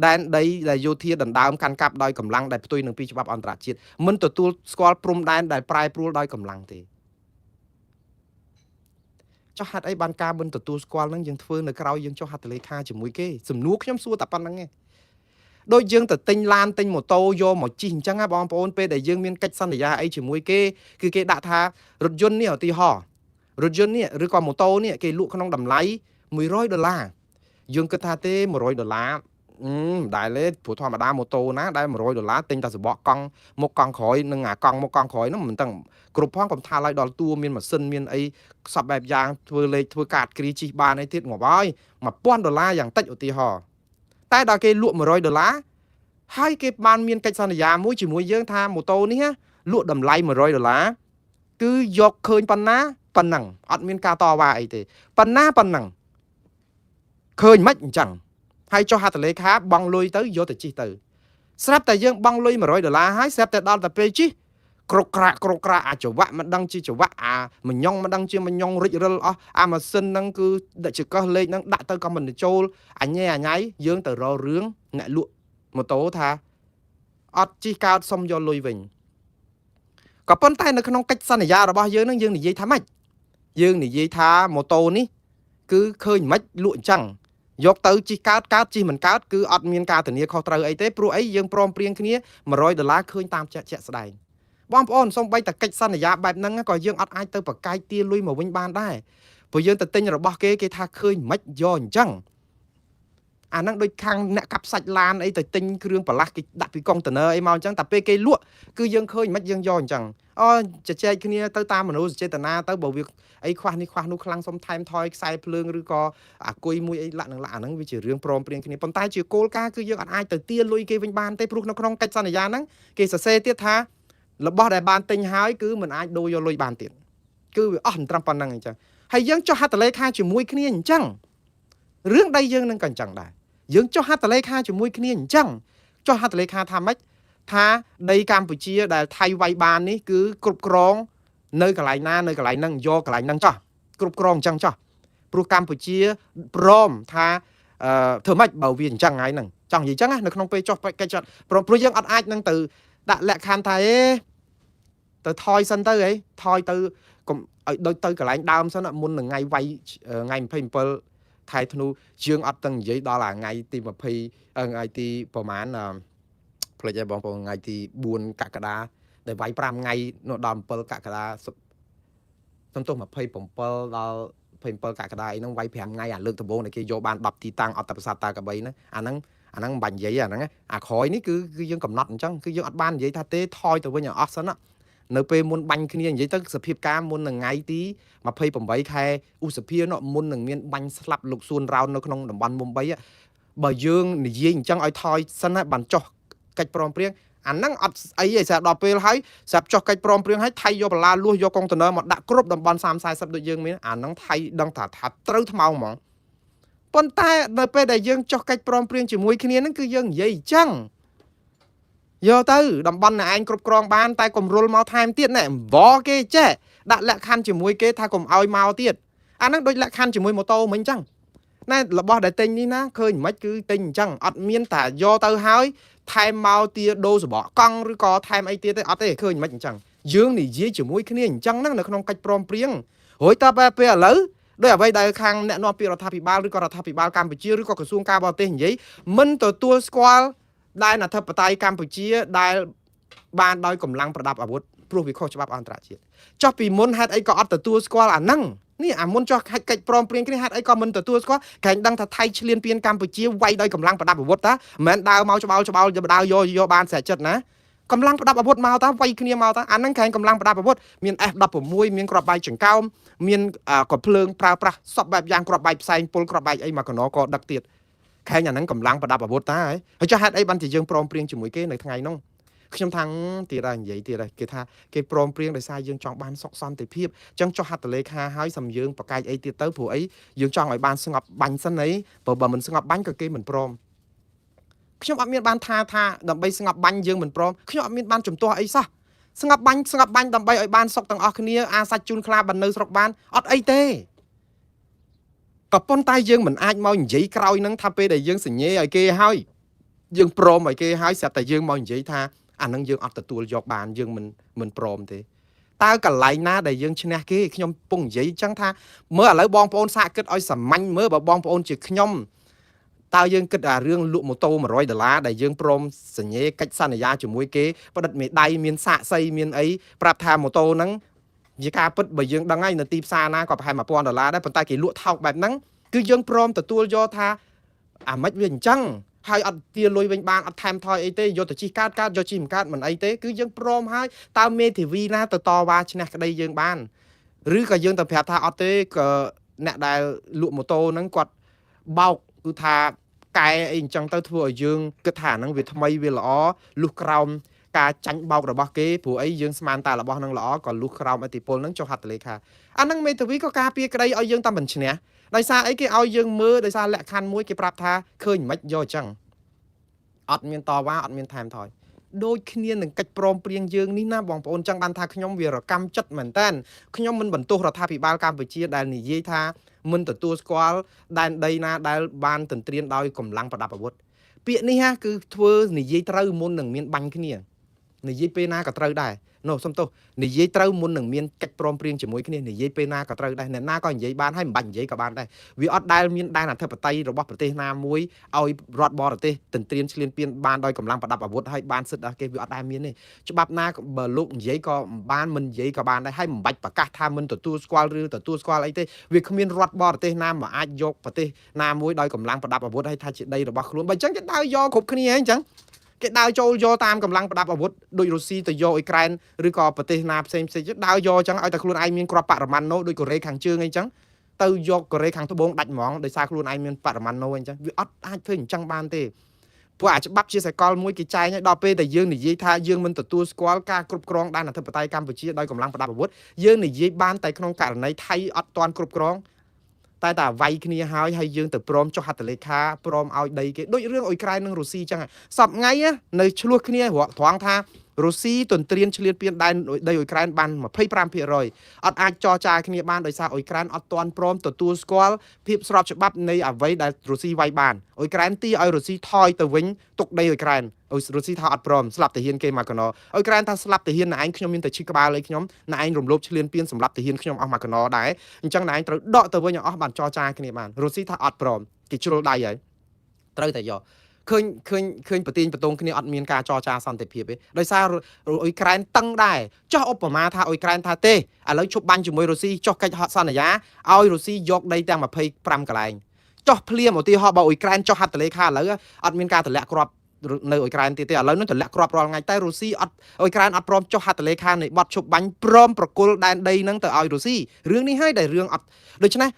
ដែនដីដែលយោធាដណ្ដើមកាន់កាប់ដោយកម្លាំងដែលផ្ទុយនឹងពីច្បាប់អន្តរជាតិមិនទទួលស្គាល់ព្រំដែនដែលប្រែប្រួលដោយកម្លាំងទេចុះហេតុអីបានការមិនទទួលស្គាល់នឹងយើងធ្វើនៅក្រៅយើងចុះហត្ថលេខាជាមួយគេសំណួរខ្ញុំសួរតែប៉ុណ្្នឹងឯងដូចយើងទៅទិញឡានទិញម៉ូតូយកមកជិះអញ្ចឹងណាបងប្អូនពេលដែលយើងមានកិច្ចសន្យាអីជាមួយគេគឺគេដាក់ថារថយន្តនេះឧទាហរណ៍រថយន្តនេះឬក៏ម៉ូតូនេះគេលក់ក្នុងតម្លៃ$100យើងគិតថាទេ$100មិនដែលទេព្រោះធម្មតាម៉ូតូណាដែល$100ទិញតែសបកកង់មុខកង់ក្រោយនិងអាកង់មុខកង់ក្រោយនោះមិនទាំងគ្រប់ផងកំថាឡើយដល់តួមានម៉ាស៊ីនមានអីសពបែបយ៉ាងធ្វើលេខធ្វើកាតគ្រីជិះបានអីទៀតងាប់ហើយ$1000យ៉ាងតិចឧទាហរណ៍តែដល់គេលក់$100ហើយគេបានមានកិច្ចសន្យាមួយជាមួយយើងថាម៉ូតូនេះលក់តម្លៃ$100គឺយកឃើញប៉ុណ្ណាប៉ុណ្ណឹងអត់មានការតវ៉ាអីទេប៉ុណ្ណាប៉ុណ្ណឹងឃើញមិនអញ្ចឹងហើយចុះហត្ថលេខាបង់លុយទៅយកទៅជិះទៅស្រាប់តែយើងបង់លុយ$100ហើយស្រាប់តែដល់តែពេលជិះក្រកក្រាក់អាចវៈមិនដឹងជាចវៈអាមញងមិនដឹងជាមញងរិចរិលអស់អាម៉ាស៊ីនហ្នឹងគឺដាក់ចកោះលេខហ្នឹងដាក់ទៅក៏មិនចូលអញញ៉ៃយើងទៅរករឿងអ្នកលក់ម៉ូតូថាអត់ជិះកោតសុំយកលុយវិញក៏ប៉ុន្តែនៅក្នុងកិច្ចសន្យារបស់យើងហ្នឹងយើងនិយាយថាម៉េចយើងនិយាយថាម៉ូតូនេះគឺឃើញមិនលក់អញ្ចឹងយកទៅជិះកើតជិះមិនកើតគឺអត់មានការធានាខុសត្រូវអីទេព្រោះអីយើងព្រមព្រៀងគ្នា$100ឃើញតាមជាក់ស្ដែងបងប្អូនសូម្បីតែកិច្ចសន្យាបែបហ្នឹងក៏យើងអត់អាចទៅប្រកែកទាលុយមកវិញបានដែរព្រោះយើងទៅទិញរបស់គេថាឃើញមិនយកអញ្ចឹងអាហ្នឹងដូចខាងអ្នកកាប់សាច់ឡានអីទៅទិញគ្រឿងបន្លាស់គេដាក់ពីកុងតឺន័រអីមកអញ្ចឹងតែពេលគេលក់គឺយើងឃើញមិនយើងយកអញ្ចឹងអូជជែកគ្នាទៅតាមមនោសញ្ចេតនាទៅបើវាអីខ្វះនេះខ្វះនោះខ្លាំងសុំថែមថយខ្សែភ្លើងឬក៏អាគុយមួយអីលាក់នឹងលាក់អាហ្នឹងវាជារឿងព្រមព្រៀងគ្នាប៉ុន្តែជាគោលការណ៍គឺយើងអាចទៅទាលុយគេវិញបានទេព្រោះនៅក្នុងកិច្ចសន្យាហ្នឹងគេសរសេរទៀតថារបស់ដែលបានទិញហើយគឺមិនអាចដូរយកលុយបានទៀតគឺវាអស់ត្រឹមប៉ុណ្្នឹងអញ្ចឹងហើយយើងចុះហត្ថលេខាជាមួយគ្នាអញ្ចឹងរឿងដីយើងនឹងក៏អញ្ចឹងដែរយើងចុះហត្ថលេខាជាមួយគ្នាអញ្ចឹងចុះហត្ថលេខាថាម៉េចថាដីកម្ពុជាដែលថៃវាយបាននេះគឺគ្រប់គ្រងនៅកន្លែងណានៅកន្លែងហ្នឹងយកកន្លែងហ្នឹងចោះគ្រប់គ្រងអញ្ចឹងចោះព្រោះកម្ពុជាព្រមថាធ្វើម៉េចបើវាអញ្ចឹងហើយហ្នឹងចង់និយាយអញ្ចឹងណានៅក្នុងពេលចុះកិច្ចព្រោះយើងអត់អាចនឹងទៅដាក់លក្ខខណ្ឌថាទៅថយសិនទៅហីថយទៅកុំឲ្យដូចទៅកន្លែងដើមសិនមុននឹងថ្ងៃវាយថ្ងៃ27ខែធ្នូយើងអត់ទាំងនិយាយដល់អាថ្ងៃទី20ថ្ងៃទីប្រហែលផ្លេចឲ្យបងប្អូនថ្ងៃទី4កក្កដាដែលវាយ5ថ្ងៃនៅដល់7កក្កដាសំទោស27ដល់27កក្កដាអីហ្នឹងវាយ5ថ្ងៃអាលើកដំបូងដែលគេយកបាន10ទីតាំងអត់តែប្រាសាទតាកបីហ្នឹងអាហ្នឹងមិនបាញ់និយាយអាហ្នឹងអាក្រោយនេះគឺយើងកំណត់អញ្ចឹងគឺយើងអត់បាននិយាយថាទេថយទៅវិញឲ្យអស់សិននៅពេលមុនបាញ់គ្នានិយាយទៅសភាពការមុននឹងថ្ងៃទី28ខែឧសភានោះមុននឹងមានបាញ់ស្លាប់លោកសួនរោននៅក្នុងតំបន់មុំ3បើយើងនិយាយអញ្ចឹងឲ្យថយសិនណាបានចុះកិច្ចព្រមព្រៀងអាហ្នឹងអត់អីទេស្រាប់ដល់ពេលហើយស្រាប់ចុះកិច្ចព្រមព្រៀងហើយថៃយកបន្លាលួសយកកុងតឺន័រមកដាក់គ្រប់តំបន់30-40ដូចយើងមានអាហ្នឹងថៃដឹងថាត្រូវថ្មោងហ្មងប៉ុន្តែនៅពេលដែលយើងចុះកិច្ចព្រមព្រៀងជាមួយគ្នាហ្នឹងគឺយើងនិយាយអញ្ចឹងយកទៅតំបន់ណែឯងគ្រប់គ្រងបានតែកុំរុលមកថែមទៀតណែវ៉គេចេះដាក់លក្ខខណ្ឌជាមួយគេថាកុំឲ្យមកទៀតអាហ្នឹងដូចលក្ខខណ្ឌជាមួយម៉ូតូមិញអញ្ចឹងណែរបស់ដែលទិញនេះណាឃើញមិនគឺទិញអញ្ចឹងអត់មានតែយកទៅហើយថែមមកទាដូរសបកកង់ឬក៏ថែមអីទៀតទេអត់ទេឃើញមិនអញ្ចឹងយើងនិយាយជាមួយគ្នាអញ្ចឹងហ្នឹងនៅក្នុងកិច្ចព្រមព្រៀងរួចតទៅពេលឥឡូវដោយអ្វីដែលខាងអ្នកនាំពាក្យរដ្ឋាភិបាលឬក៏រដ្ឋាភិបាលកម្ពុជាឬក៏ក្រសួងការបរទេសនិយាយមិនទទួលស្គាល់ដែនអធិបតេយ្យកម្ពុជាដែលបានដោយកម្លាំងប្រដាប់អាវុធព្រោះវាខុសច្បាប់អន្តរជាតិចុះពីមុនហេតុអីក៏អត់ទទួលស្គាល់អាហ្នឹងនេះអាមុនចុះកិច្ចព្រមព្រៀងគ្នាហេតុអីក៏មិនទទួលស្គាល់ក្រែងដឹងថាថៃឈ្លានពានកម្ពុជាវាយដោយកម្លាំងប្រដាប់អាវុធតាមិនមែនដើរមកច្បោលយកបានស្រេចចិត្តណា កម្លាំងប្រដាប់អាវុធមកតាវាយគ្នាមកតាអាហ្នឹងក្រែងកម្លាំងប្រដាប់អាវុធមាន F16 មានគ្រាប់បែកចង្កោមមានក៏ភ្លើងប្រើប្រាស់សពបែបយ៉ាងគ្រាប់បែកផ្សែងពុលគ្រាប់បែកអីមកកណោក៏ដឹកទៀតខែងអាហ្នឹងកម្លាំងប្រដាប់អាវុធតាហើយចុះហេតុអីបានជាយើងព្រមព្រៀងជាមួយគេនៅថ្ងៃហ្នឹងខ្ញុំថាទៀតហើយនិយាយទៀតហើយគេថាគេព្រមព្រៀងដោយសារយើងចង់បានសុខសន្តិភាពអញ្ចឹងចុះហត្ថលេខាហើយសំយើងបកាយអីទៀតទៅព្រោះអីយើងចង់ឲ្យបានស្ងប់បាញ់សិនអីបើមិនស្ងប់បាញ់ក៏គេមិនព្រមខ្ញុំអត់មានបានថាដើម្បីស្ងប់បាញ់យើងមិនព្រមខ្ញុំអត់មានបានជំទាស់អីសោះស្ងប់បាញ់ដើម្បីឲ្យបានសុខទាំងអស់គ្នាអាសាច់ជូនខ្លាបាននៅស្រុកបានអត់អីទេក៏ប៉ុន្តែយើងមិនអាចមកនិយាយក្រោយនឹងថាពេលដែលយើងសញ្ញេឲ្យគេហើយយើងព្រមឲ្យគេហើយស្រាប់តែយើងមកនិយាយថាអានឹងយើងអត់ទទួលយកបានយើងមិនព្រមទេតើកន្លែងណាដែលយើងឈ្នះគេខ្ញុំពងនិយាយចឹងថាមើលឥឡូវបងប្អូនសាកគិតឲ្យសាមញ្ញមើលបើបងប្អូនជាខ្ញុំតើយើងគិតអារឿងលក់ម៉ូតូ$100ដែលយើងព្រមសញ្ញេកិច្ចសន្យាជាមួយគេផ្ដិតមេដៃមានសាកសីមានអីប្រាប់ថាម៉ូតូហ្នឹងជាការពិតបើយើងដឹងហើយនៅទីផ្សារណាក៏ប្រហែល$1000ដែរប៉ុន្តែគេលក់ថោកបែបហ្នឹងគឺយើងព្រមទទួលយកថាអាម៉េចវាអញ្ចឹងហើយអត់ទាលុយវិញបានអត់ថែមថយអីទេយកទៅជីកើតយកជីមិនកើតមិនអីទេគឺយើងព្រមហើយតើមេធាវីណាទៅតវ៉ាឈ្នះក្តីយើងបានឬក៏យើងទៅប្រាប់ថាអត់ទេក៏អ្នកដែលលក់ម៉ូតូហ្នឹងគាត់បោកគឺថាកែអីអញ្ចឹងទៅធ្វើឲ្យយើងគិតថាហ្នឹងវាថ្មីវាល្អលុះក្រោមការចាញ់បោករបស់គេព្រោះអីយើងស្មានតែរបស់ហ្នឹងល្អក៏លុះក្រោមអតិពលហ្នឹងចុះហត្ថលេខាអាហ្នឹងមេធាវីក៏ការពារក្តីឲ្យយើងតែមិនឈ្នះដោយសារអីគេឲ្យយើងមើលដោយសារលក្ខខណ្ឌមួយគេប្រាប់ថាឃើញមិនយកអញ្ចឹងអត់មានតវ៉ាអត់មានថែមថយដូចគ្នានឹងកិច្ចព្រមព្រៀងយើងនេះណាបងប្អូនចឹងបានថាខ្ញុំវារកម្មចិត្តមែនតើខ្ញុំមិនបន្ទោសរដ្ឋាភិបាលកម្ពុជាដែលនិយាយថាមិនទទួលស្គាល់ដែនដីណាដែលបានទន្ទ្រានដោយកម្លាំងប្រដាប់អាវុធពាក្យនេះគឺធ្វើនិយាយត្រូវមុននឹងមានបាញ់គ្នានិយាយពេលណាក៏ត្រូវដែរនោះសុំទោសនិយាយត្រូវមុននឹងមានកិច្ចព្រមព្រៀងជាមួយគ្នានិយាយពេលណាក៏ត្រូវដែរអ្នកណាក៏និយាយបានហើយមិនបាច់និយាយក៏បានដែរវាអត់ដែលមានដែនអធិបតេយ្យរបស់ប្រទេសណាមួយឲ្យរដ្ឋបរទេសទន្ទ្រានឈ្លានពានបានដោយកម្លាំងប្រដាប់អាវុធហើយបានសិទ្ធិគេវាអត់ដែលមានទេច្បាប់ណាបើលោកនិយាយក៏បានមិននិយាយក៏បានដែរហើយមិនបាច់ប្រកាសថាមិនទទួលស្គាល់ឬទទួលស្គាល់អីទេវាគ្មានរដ្ឋបរទេសណាមកអាចយកប្រទេសណាមួយដោយកម្លាំងប្រដាប់អាវុធហើយថាជាដីរបស់ខ្លួនបើអញ្ចឹងគេដើរយកគ្រប់គ្នាអញ្ចឹងគេដើរចូលយកតាមកម្លាំងប្រដាប់អាវុធដូចរុស្ស៊ីទៅយកអ៊ុយក្រែនឬក៏ប្រទេសណាផ្សេងដើរយកអញ្ចឹងឲ្យតែខ្លួនឯងមានគ្រាប់បរមាណូដូចកូរ៉េខាងជើងអីចឹងទៅយកកូរ៉េខាងត្បូងដាច់ហ្មងដោយសារខ្លួនឯងមានបរមាណូអីចឹងវាអត់អាចធ្វើអញ្ចឹងបានទេព្រោះអាច្បាប់ជាសកលមួយគេចែងឲ្យដល់ពេលដែលយើងនិយាយថាយើងមិនទទួលស្គាល់ការគ្រប់គ្រងដែនអធិបតេយ្យកម្ពុជាដោយកម្លាំងប្រដាប់អាវុធយើងនិយាយបានតែក្នុងករណីថៃអត់ទាន់គ្រប់គ្រងតែវាយគ្នាហើយយើងទៅព្រមចុះហត្ថលេខាព្រមឲ្យដីគេដូចរឿងអ៊ុយក្រែននិងរុស្ស៊ីចឹងសពថ្ងៃនៅឆ្លោះគ្នាត្រង់ថារុស្ស៊ីទន្ទ្រានឈ្លានពានដែនដីអ៊ុយក្រែនបាន 25% អត់អាចចរចាគ្នាបានដោយសារអ៊ុយក្រែនអត់ទាន់ព្រមទទួលស្គាល់ភាពស្របច្បាប់នៃអ្វីដែលរុស្ស៊ីវាយបានអ៊ុយក្រែនទីឲ្យរុស្ស៊ីថយទៅវិញទុកដីអ៊ុយក្រែនរុស្ស៊ីថាអត់ព្រមស្លាប់ទាហានគេមកកណោអ៊ុយក្រែនថាស្លាប់ទាហានណែឯងខ្ញុំមានតែឈឺក្បាលឯងខ្ញុំណែឯងរំលោភឈ្លានពានសម្រាប់ទាហានខ្ញុំអស់មកកណោដែរអញ្ចឹងណែឯងត្រូវដកទៅវិញឲ្យអស់បានចរចាគ្នាបានរុស្ស៊ីថាអត់ព្រមគេជ្រុលដៃហើយត្រូវតែយកឃើញប្រទាញបន្ទងគ្នាអត់មានការចរចាសន្តិភាពទេដោយសារអ៊ុយក្រែនតឹងដែរចុះឧបមាថាអ៊ុយក្រែនថាទេឥឡូវឈប់បាញ់ជាមួយរុស្ស៊ីចុះកិច្ចសន្យាឲ្យរុស្ស៊ីយកដីទាំង25កន្លែងចុះភ្លាមឧទាហរណ៍បើអ៊ុយក្រែនចុះហត្ថលេខាឥឡូវអត់មានការទម្លាក់គ្រាប់នៅអ៊ុយក្រែនទៀតទេឥឡូវនឹងទម្លាក់គ្រាប់រាល់ថ្ងៃតែរុស្ស៊ីអត់អ៊ុយក្រែនអត់ព្រមចុះហត្ថលេខានៃបទឈប់បាញ់ព្រមប្រគល់ដែនដីនឹងទៅឲ្យរុស្ស៊ីរឿងនេះហើយដែលរឿងអត់ដូច្នេះ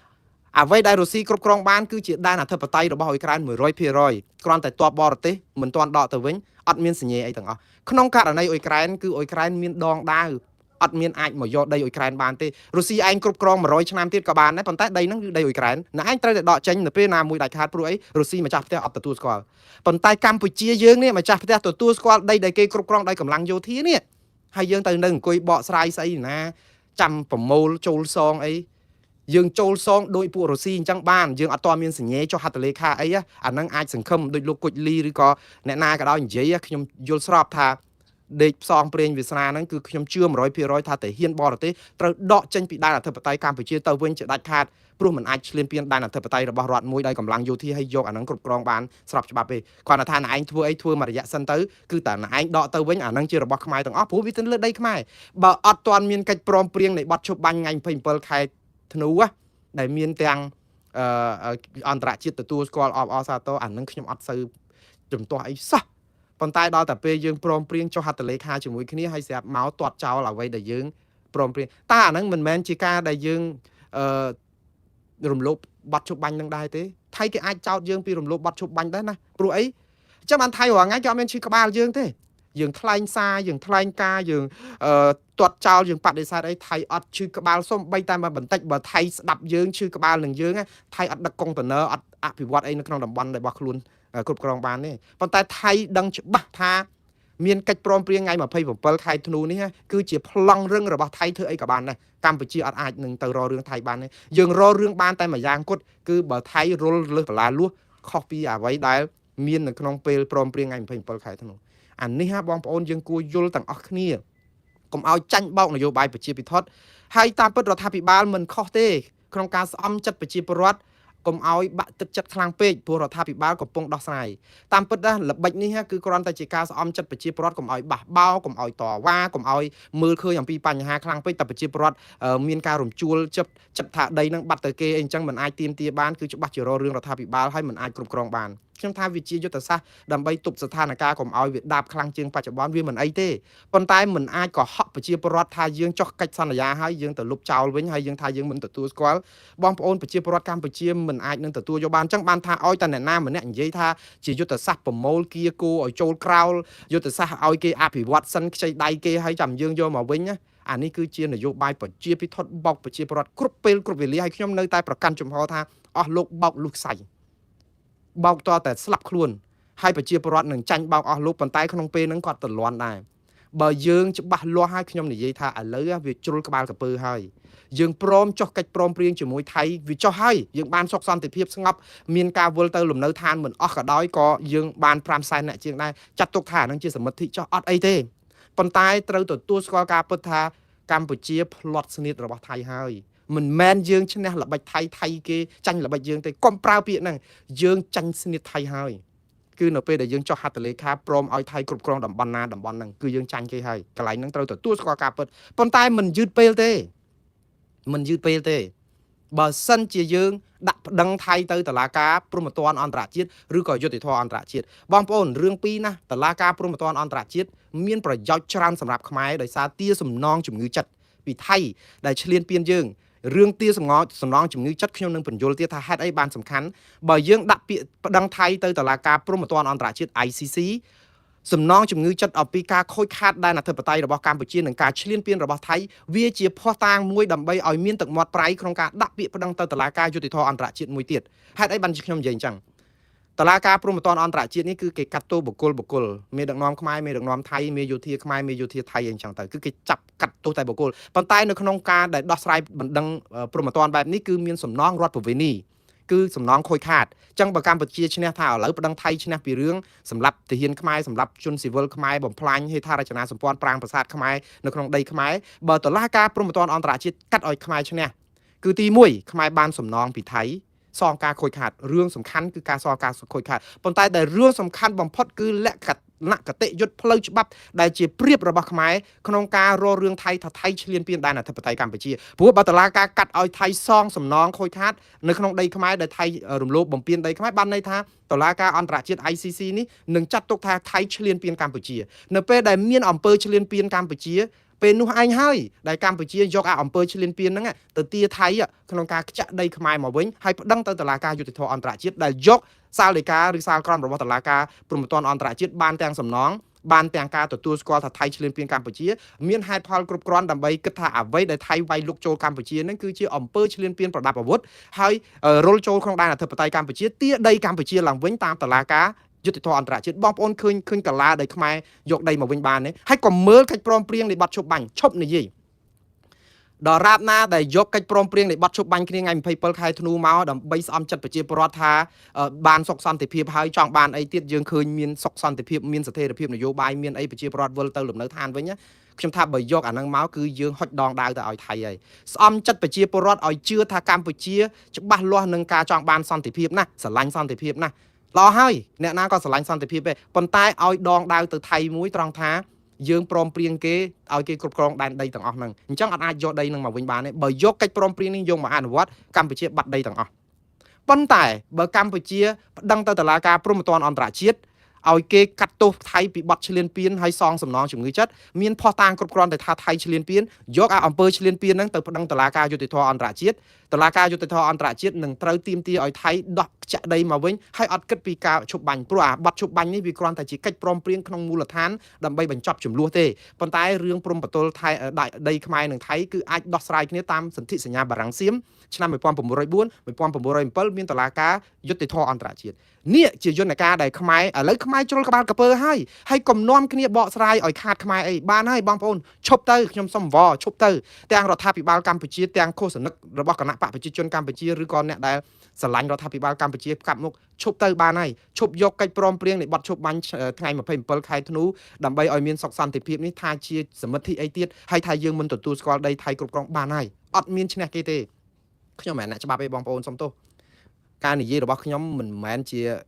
អ្វីដែលរុស្ស៊ីគ្រប់គ្រងបានគឺជាដែនអធិបតេយ្យរបស់អ៊ុយក្រែន 100% គ្រាន់តែទ័ពបរទេសមិនទាន់ដកទៅវិញអត់មានសញ្ញេអីទាំងអស់ក្នុងករណីអ៊ុយក្រែនគឺអ៊ុយក្រែនមានដងដាវអត់មានអាចមកយកដីអ៊ុយក្រែនបានទេរុស្ស៊ីឯងគ្រប់គ្រង100ឆ្នាំទៀតក៏បានដែរប៉ុន្តែដីហ្នឹងគឺដីអ៊ុយក្រែនណែឯងត្រូវតែដកចេញនៅពេលណាមួយដាច់ខាតព្រោះអីរុស្ស៊ីម្ចាស់ផ្ទះអត់ទទួលស្គាល់ប៉ុន្តែកម្ពុជាយើងនេះម្ចាស់ផ្ទះទទួលស្គាល់ដីដែលគេគ្រប់គ្រងដោយកម្លាំងយោធានេះហើយយើងទៅនៅអង្គុយបកស្រាយស្អីណាចាំប្រមូលចូលសងអីយើងចូលសងដោយពួករុស្ស៊ីអញ្ចឹងបានយើងអត់ទាន់មានសញ្ញេចុះហត្ថលេខាអីអាហ្នឹងអាចសង្ឃឹមដោយលោកគុជលីឬក៏អ្នកណាក៏ដោយនិយាយខ្ញុំយល់ស្របថាដេកផ្សងព្រេងវាសនាហ្នឹងគឺខ្ញុំជឿ 100% ថាតែហ៊ានបរទេសត្រូវដកចេញពីដែនអធិបតេយ្យកម្ពុជាទៅវិញជាដាច់ខាតព្រោះมันអាចឈ្លានពានដែនអធិបតេយ្យរបស់រដ្ឋមួយដោយកម្លាំងយោធាឲ្យយកអាហ្នឹងគ្រប់គ្រងបានស្របច្បាប់ទេគ្រាន់តែថាណែឯងធ្វើអីធ្វើមួយរយៈសិនទៅគឺតែណែឯងដកទៅវិញអាហ្នឹងជារបស់ខ្មែរទាំងអស់ព្រោះវាទៅលើដីខ្មែរបើអត់ទាន់មានកិច្ចព្រមព្រៀងនៃបទឈប់បាញ់ថ្ងៃ27ខែធ្នូដែលមានទាំងអន្តរជាតិទទួលស្គាល់អបអរសាទរអានឹងខ្ញុំអត់សូវជំទាស់អីសោះ ប៉ុន្តែដល់តែពេលយើងព្រមព្រៀងចុះហត្ថលេខាជាមួយគ្នាហើយស្រាប់មកទាត់ចោលអ្វីដែលយើងព្រមព្រៀងតើអាហ្នឹងមិនមែនជាការដែលយើងរំលោភបទឈប់បាញ់នឹងដែរទេថៃគេអាចចោទយើងពីរំលោភបទឈប់បាញ់ដែរណាព្រោះអីចាំបានថៃរាល់ថ្ងៃគេអត់មានឈឺក្បាលយើងទេយើងថ្លែងសារយើងថ្លែងការយើងទាត់ចោលយើងបដិសេធអីថៃអត់ឈឺក្បាលសុំបីតែបន្តិចបើថៃស្ដាប់យើងឈឺក្បាលនឹងយើងថៃអត់ដឹកកុងតឺន័រអត់អភិវឌ្ឍអីនៅក្នុងតំបន់របស់ខ្លួនគ្រប់គ្រងបានទេប៉ុន្តែថៃដឹងច្បាស់ថាមានកិច្ចព្រមព្រៀងថ្ងៃ27ខែធ្នូនេះគឺជាប្លង់រឹងរបស់ថៃធ្វើអីក៏បានដែរកម្ពុជាអត់អាចនឹងទៅរករឿងថៃបានទេយើងរករឿងបានតែមួយយ៉ាងគត់គឺបើថៃរុលលើសបន្លាលួសខុសពីអ្វីដែលមាននៅក្នុងពេលព្រមព្រៀងថ្ងៃ27ខែធ្នូអានេះបងប្អូនយើងគួរយល់ទាំងអស់គ្នាកុំឲ្យចាញ់បោកនយោបាយប្រជាពិធដ្ឋហើយតាមពិតរដ្ឋាភិបាលមិនខុសទេក្នុងការស្អំចិត្តប្រជាពលរដ្ឋកុំឲ្យបាក់ទឹកចិត្តខ្លាំងពេកព្រោះរដ្ឋាភិបាលកំពុងដោះស្រាយតាមពិតណាល្បិចនេះគឺគ្រាន់តែជាការស្អំចិត្តប្រជាពលរដ្ឋកុំឲ្យបះបោកុំឲ្យតវ៉ាកុំឲ្យមើលឃើញអំពីបញ្ហាខ្លាំងពេកតែប្រជាពលរដ្ឋមានការរំជួលចិត្តថាដីនឹងបាត់ទៅគេអីចឹងមិនអាចទាមទារបានគឺច្បាស់ជារឿងរដ្ឋាភិបាលហើយមិនអាចគ្រប់គ្រងបានខ្ញុំថាវាជាយុទ្ធសាស្ត្រដើម្បីទប់ស្ថានភាពកុំឲ្យវាដាបខ្លាំងជាងបច្ចុប្បន្នវាមិនអីទេប៉ុន្តែមិនអាចកុហកប្រជាពលរដ្ឋថាយើងចុះកិច្ចសន្យាហើយយើងទៅលុបចោលវិញហើយយើងថាយើងមិនទទួលស្គាល់បងប្អូនប្រជាពលរដ្ឋកម្ពុជាមិនអាចនឹងទទួលយកបានអញ្ចឹងបានថាឲ្យតែអ្នកណាម្នាក់និយាយថាជាយុទ្ធសាស្ត្រប្រមូលគៀគោឲ្យចូលក្រោលយុទ្ធសាស្ត្រឲ្យគេអភិវឌ្ឍសិនខ្ចីដៃគេហើយចាំយើងយកមកវិញណាអានេះគឺជានយោបាយប្រជាពិធដ្ឋបោកប្រជាពលរដ្ឋគ្រប់ពេលគ្រប់វេលាហើយខ្ញុំនៅតែប្រកាន់ជំហរថាអស់លោកបោកលុះខ្សៃបោកតតែស្លាប់ខ្លួនហើយប្រជាពលរដ្ឋនឹងចាញ់បោកអស់លោកប៉ុន្តែក្នុងពេលហ្នឹងគាត់ទលាន់ដែរបើយើងច្បាស់លាស់ហើយខ្ញុំនិយាយថាឥឡូវវាជ្រុលក្បាលកពើហើយយើងព្រមចុះកិច្ចព្រមព្រៀងជាមួយថៃវាចុះហើយយើងបានសុខសន្តិភាពស្ងប់មានការវិលទៅលំនៅឋានមិនអស់ក៏ដោយក៏យើងបាន5សែនអ្នកជាងដែរចាត់ទុកថាហ្នឹងជាសមិទ្ធិចុះអត់អីទេប៉ុន្តែត្រូវទទួលស្គាល់ការពិតថាកម្ពុជាផ្លត់ស្នៀតរបស់ថៃហើយមិនមែនយើងឈ្នះល្បិចថៃគេចាញ់ល្បិចយើងទេកុំប្រើពាក្យហ្នឹងយើងចាញ់ស្នៀតថៃហើយគឺនៅពេលដែលយើងចុះហត្ថលេខាព្រមឲ្យថៃគ្រប់គ្រងតំបន់ណាតំបន់ហ្នឹងគឺយើងចាញ់គេហើយកន្លែងហ្នឹងត្រូវទទួលស្គាល់ការពិតប៉ុន្តែមិនយឺតពេលទេបើសិនជាយើងដាក់ប្តឹងថៃទៅតុលាការព្រហ្មទណ្ឌអន្តរជាតិឬក៏យុត្តិធម៌អន្តរជាតិបងប្អូនរឿងពីរណាតុលាការព្រហ្មទណ្ឌអន្តរជាតិមានប្រយោជន៍ច្រើនសម្រាប់ខ្មែរដោយសារទាសំណងជំងឺចិត្តពីថៃដែលឈ្លានពានយើងរឿងទាសំណងជំងឺចិត្តខ្ញុំនឹងបញ្យល់ទៀតថាហេតុអីបានសំខាន់បើយើងដាក់ពាក្យប្តឹងថៃទៅតុលាការព្រហ្មទណ្ឌអន្តរជាតិ ICC សំណងជំងឺចិត្តអំពីការខូចខាតដែនអធិបតេយ្យរបស់កម្ពុជានិងការឈ្លានពានរបស់ថៃវាជាភស្តុតាងមួយដើម្បីឲ្យមានទឹកមាត់ប្រៃក្នុងការដាក់ពាក្យប្តឹងទៅតុលាការយុត្តិធម៌អន្តរជាតិមួយទៀតហេតុអីបានខ្ញុំនិយាយអញ្ចឹងតុលាការព្រហ្មទណ្ឌអន្តរជាតិនេះគឺគេកាត់ទោសបុគ្គលមេដឹកនាំខ្មែរមេដឹកនាំថៃមេយោធាខ្មែរមេយោធាថៃអញ្ចឹងទៅគឺគេចាប់កាត់ទោសតែបុគ្គលប៉ុន្តែនៅក្នុងការដែលដោះស្រាយបណ្ដឹងព្រហ្មទណ្ឌបែបនេះគឺមានសំណងរដ្ឋប្រវេណីគឺសំណងខូចខាតអញ្ចឹងបើកម្ពុជាឈ្នះថាឥឡូវប្តឹងថៃឈ្នះពីរឿងសម្រាប់ទាហានខ្មែរសម្រាប់ជនស៊ីវិលខ្មែរបំផ្លាញហេដ្ឋារចនាសម្ព័ន្ធប្រាង្គប្រាសាទខ្មែរនៅក្នុងដីខ្មែរបើតុលាការព្រហ្មទណ្ឌអន្តរជាតិកាត់ឲ្យខ្មែរឈ្នះគឺទី1ខ្មែរបានសំណងពីថៃសងការខូចខាតរឿងសំខាន់គឺការសងការខូចខាតប៉ុន្តែដែលរឿងសំខាន់បំផុតគឺលក្ខណៈកតិយុត្តផ្លូវច្បាប់ដែលជាព្រៀបរបស់ខ្មែរក្នុងការរករឿងថៃថាថៃឈ្លានពានដែនអធិបតេយ្យកម្ពុជាព្រោះបើតុលាការកាត់ឲ្យថៃសងសំណងខូចខាតនៅក្នុងដីខ្មែរដែលថៃរំលោភបំពានដីខ្មែរបានន័យថាតុលាការអន្តរជាតិ ICC នេះនឹងចាត់ទុកថាថៃឈ្លានពានកម្ពុជានៅពេលដែលមានអំពើឈ្លានពានកម្ពុជាពេលនោះឯងហើយដែលកម្ពុជាយកអំពើឈ្លានពានហ្នឹងទៅទាថៃក្នុងការខ្ចាក់ដីខ្មែរមកវិញហើយប្តឹងទៅតុលាការយុត្តិធម៌អន្តរជាតិដែលយកសាលដីកាឬសាលក្រមរបស់តុលាការព្រហ្មទណ្ឌអន្តរជាតិបានទាំងសំណងបានទាំងការទទួលស្គាល់ថាថៃឈ្លានពានកម្ពុជាមានហេតុផលគ្រប់គ្រាន់ដើម្បីគិតថាអ្វីដែលថៃវាយលុកចូលកម្ពុជានឹងគឺជាអំពើឈ្លានពានប្រដាប់អាវុធហើយរុលចូលក្នុងដែនអធិបតេយ្យកម្ពុជាទាដីកម្ពុជាឡើងវិញតាមតុលាការយុត្តិធម៌អន្តរជាតិបងប្អូនឃើញកាឡាដែលខ្មែរយកដីមកវិញបានទេហើយក៏មើលកិច្ចព្រមព្រៀងនៃបទឈប់បាញ់ឈប់និយាយដល់រាបណាដែលយកកិច្ចព្រមព្រៀងនៃបទឈប់បាញ់គ្នាថ្ងៃ27ខែធ្នូមកដើម្បីស្អំចិត្តប្រជាពលរដ្ឋថាបានសុខសន្តិភាពហើយចង់បានអីទៀតយើងឃើញមានសុខសន្តិភាពមានស្ថិរភាពនយោបាយមានអីប្រជាពលរដ្ឋវិលទៅលំនៅឋានវិញខ្ញុំថាបើយកអានឹងមកគឺយើងហុចដងដាវទៅឲ្យថៃហើយស្អំចិត្តប្រជាពលរដ្ឋឲ្យជឿថាកម្ពុជាច្បាស់លាស់នឹងការចង់បានសន្តិភាពណាស្រឡាញ់សន្តិភាពណាល្អហើយអ្នកណាក៏ស្រឡាញ់សន្តិភាពដែរប៉ុន្តែឲ្យដងដាវទៅថៃមួយត្រង់ថាយើងព្រមព្រៀងគេឲ្យគេគ្រប់គ្រងដែនដីទាំងអស់ហ្នឹងអញ្ចឹងអត់អាចយកដីនឹងមកវិញបានទេបើយកកិច្ចព្រមព្រៀងនេះយកមកអនុវត្តកម្ពុជាបាត់ដីទាំងអស់ប៉ុន្តែបើកម្ពុជាប្តឹងទៅតុលាការព្រហ្មទណ្ឌអន្តរជាតិ ឲ្យគេកាត់ទោសថៃពីបទឈ្លានពានហើយសងសំណងជំងឺចិត្តមានផុសតាងគ្រប់គ្រាន់តែថាថៃឈ្លានពានយកឲ្យអំពើឈ្លានពានហ្នឹងទៅប្តឹងតុលាការយុតិធធអន្តរជាតិតុលាការយុតិធធអន្តរជាតិនឹងត្រូវទាមទារឲ្យថៃដោះខ្ចាក់ដីមកវិញហើយអត់គិតពីការឈប់បាញ់ព្រោះអាបទឈប់បាញ់នេះវាគ្រាន់តែជាកិច្ចព្រមព្រៀងក្នុងមូលដ្ឋានដើម្បីបញ្ចប់ចំនួនទេប៉ុន្តែរឿងព្រំប្រទល់ថៃដីខ្មែរនិងថៃគឺអាចដោះស្រាយគ្នាតាមសន្ធិសញ្ញាបារាំងសៀមឆ្នាំ1904 1907មានតុលាការយុតិធធអន្តរជាតិនេះជាយន្តការដែលខ្មែរឥឡូវខ្មែរជ្រុលក្បាលកពើហើយកុំនាំគ្នាបកស្រាយឲ្យខាតខ្មែរអីបានហើយបងប្អូនឈប់ទៅខ្ញុំសុំវល់ឈប់ទៅទាំងរដ្ឋាភិបាលកម្ពុជាទាំងឃោសនិករបស់គណៈបកប្រជាជនកម្ពុជាឬក៏អ្នកដែលស្រឡាញ់រដ្ឋាភិបាលកម្ពុជាកាត់មុខឈប់ទៅបានហើយឈប់យកកិច្ចព្រមព្រៀងនៃបទឈប់បាញ់ថ្ងៃ27ខែធ្នូដើម្បីឲ្យមានសុខសន្តិភាពនេះថាជាសមិទ្ធិអីទៀតហើយថាយើងមិនទទួលស្គាល់ដីថៃគ្រប់គ្រងបានហើយអត់មានឈ្នះគេទេខ្ញុំមិនអ្នកច្បាប់ទេបងប្អូនសុំទោសការនិយាយរបស់ខ្ញុំមិនមែនជា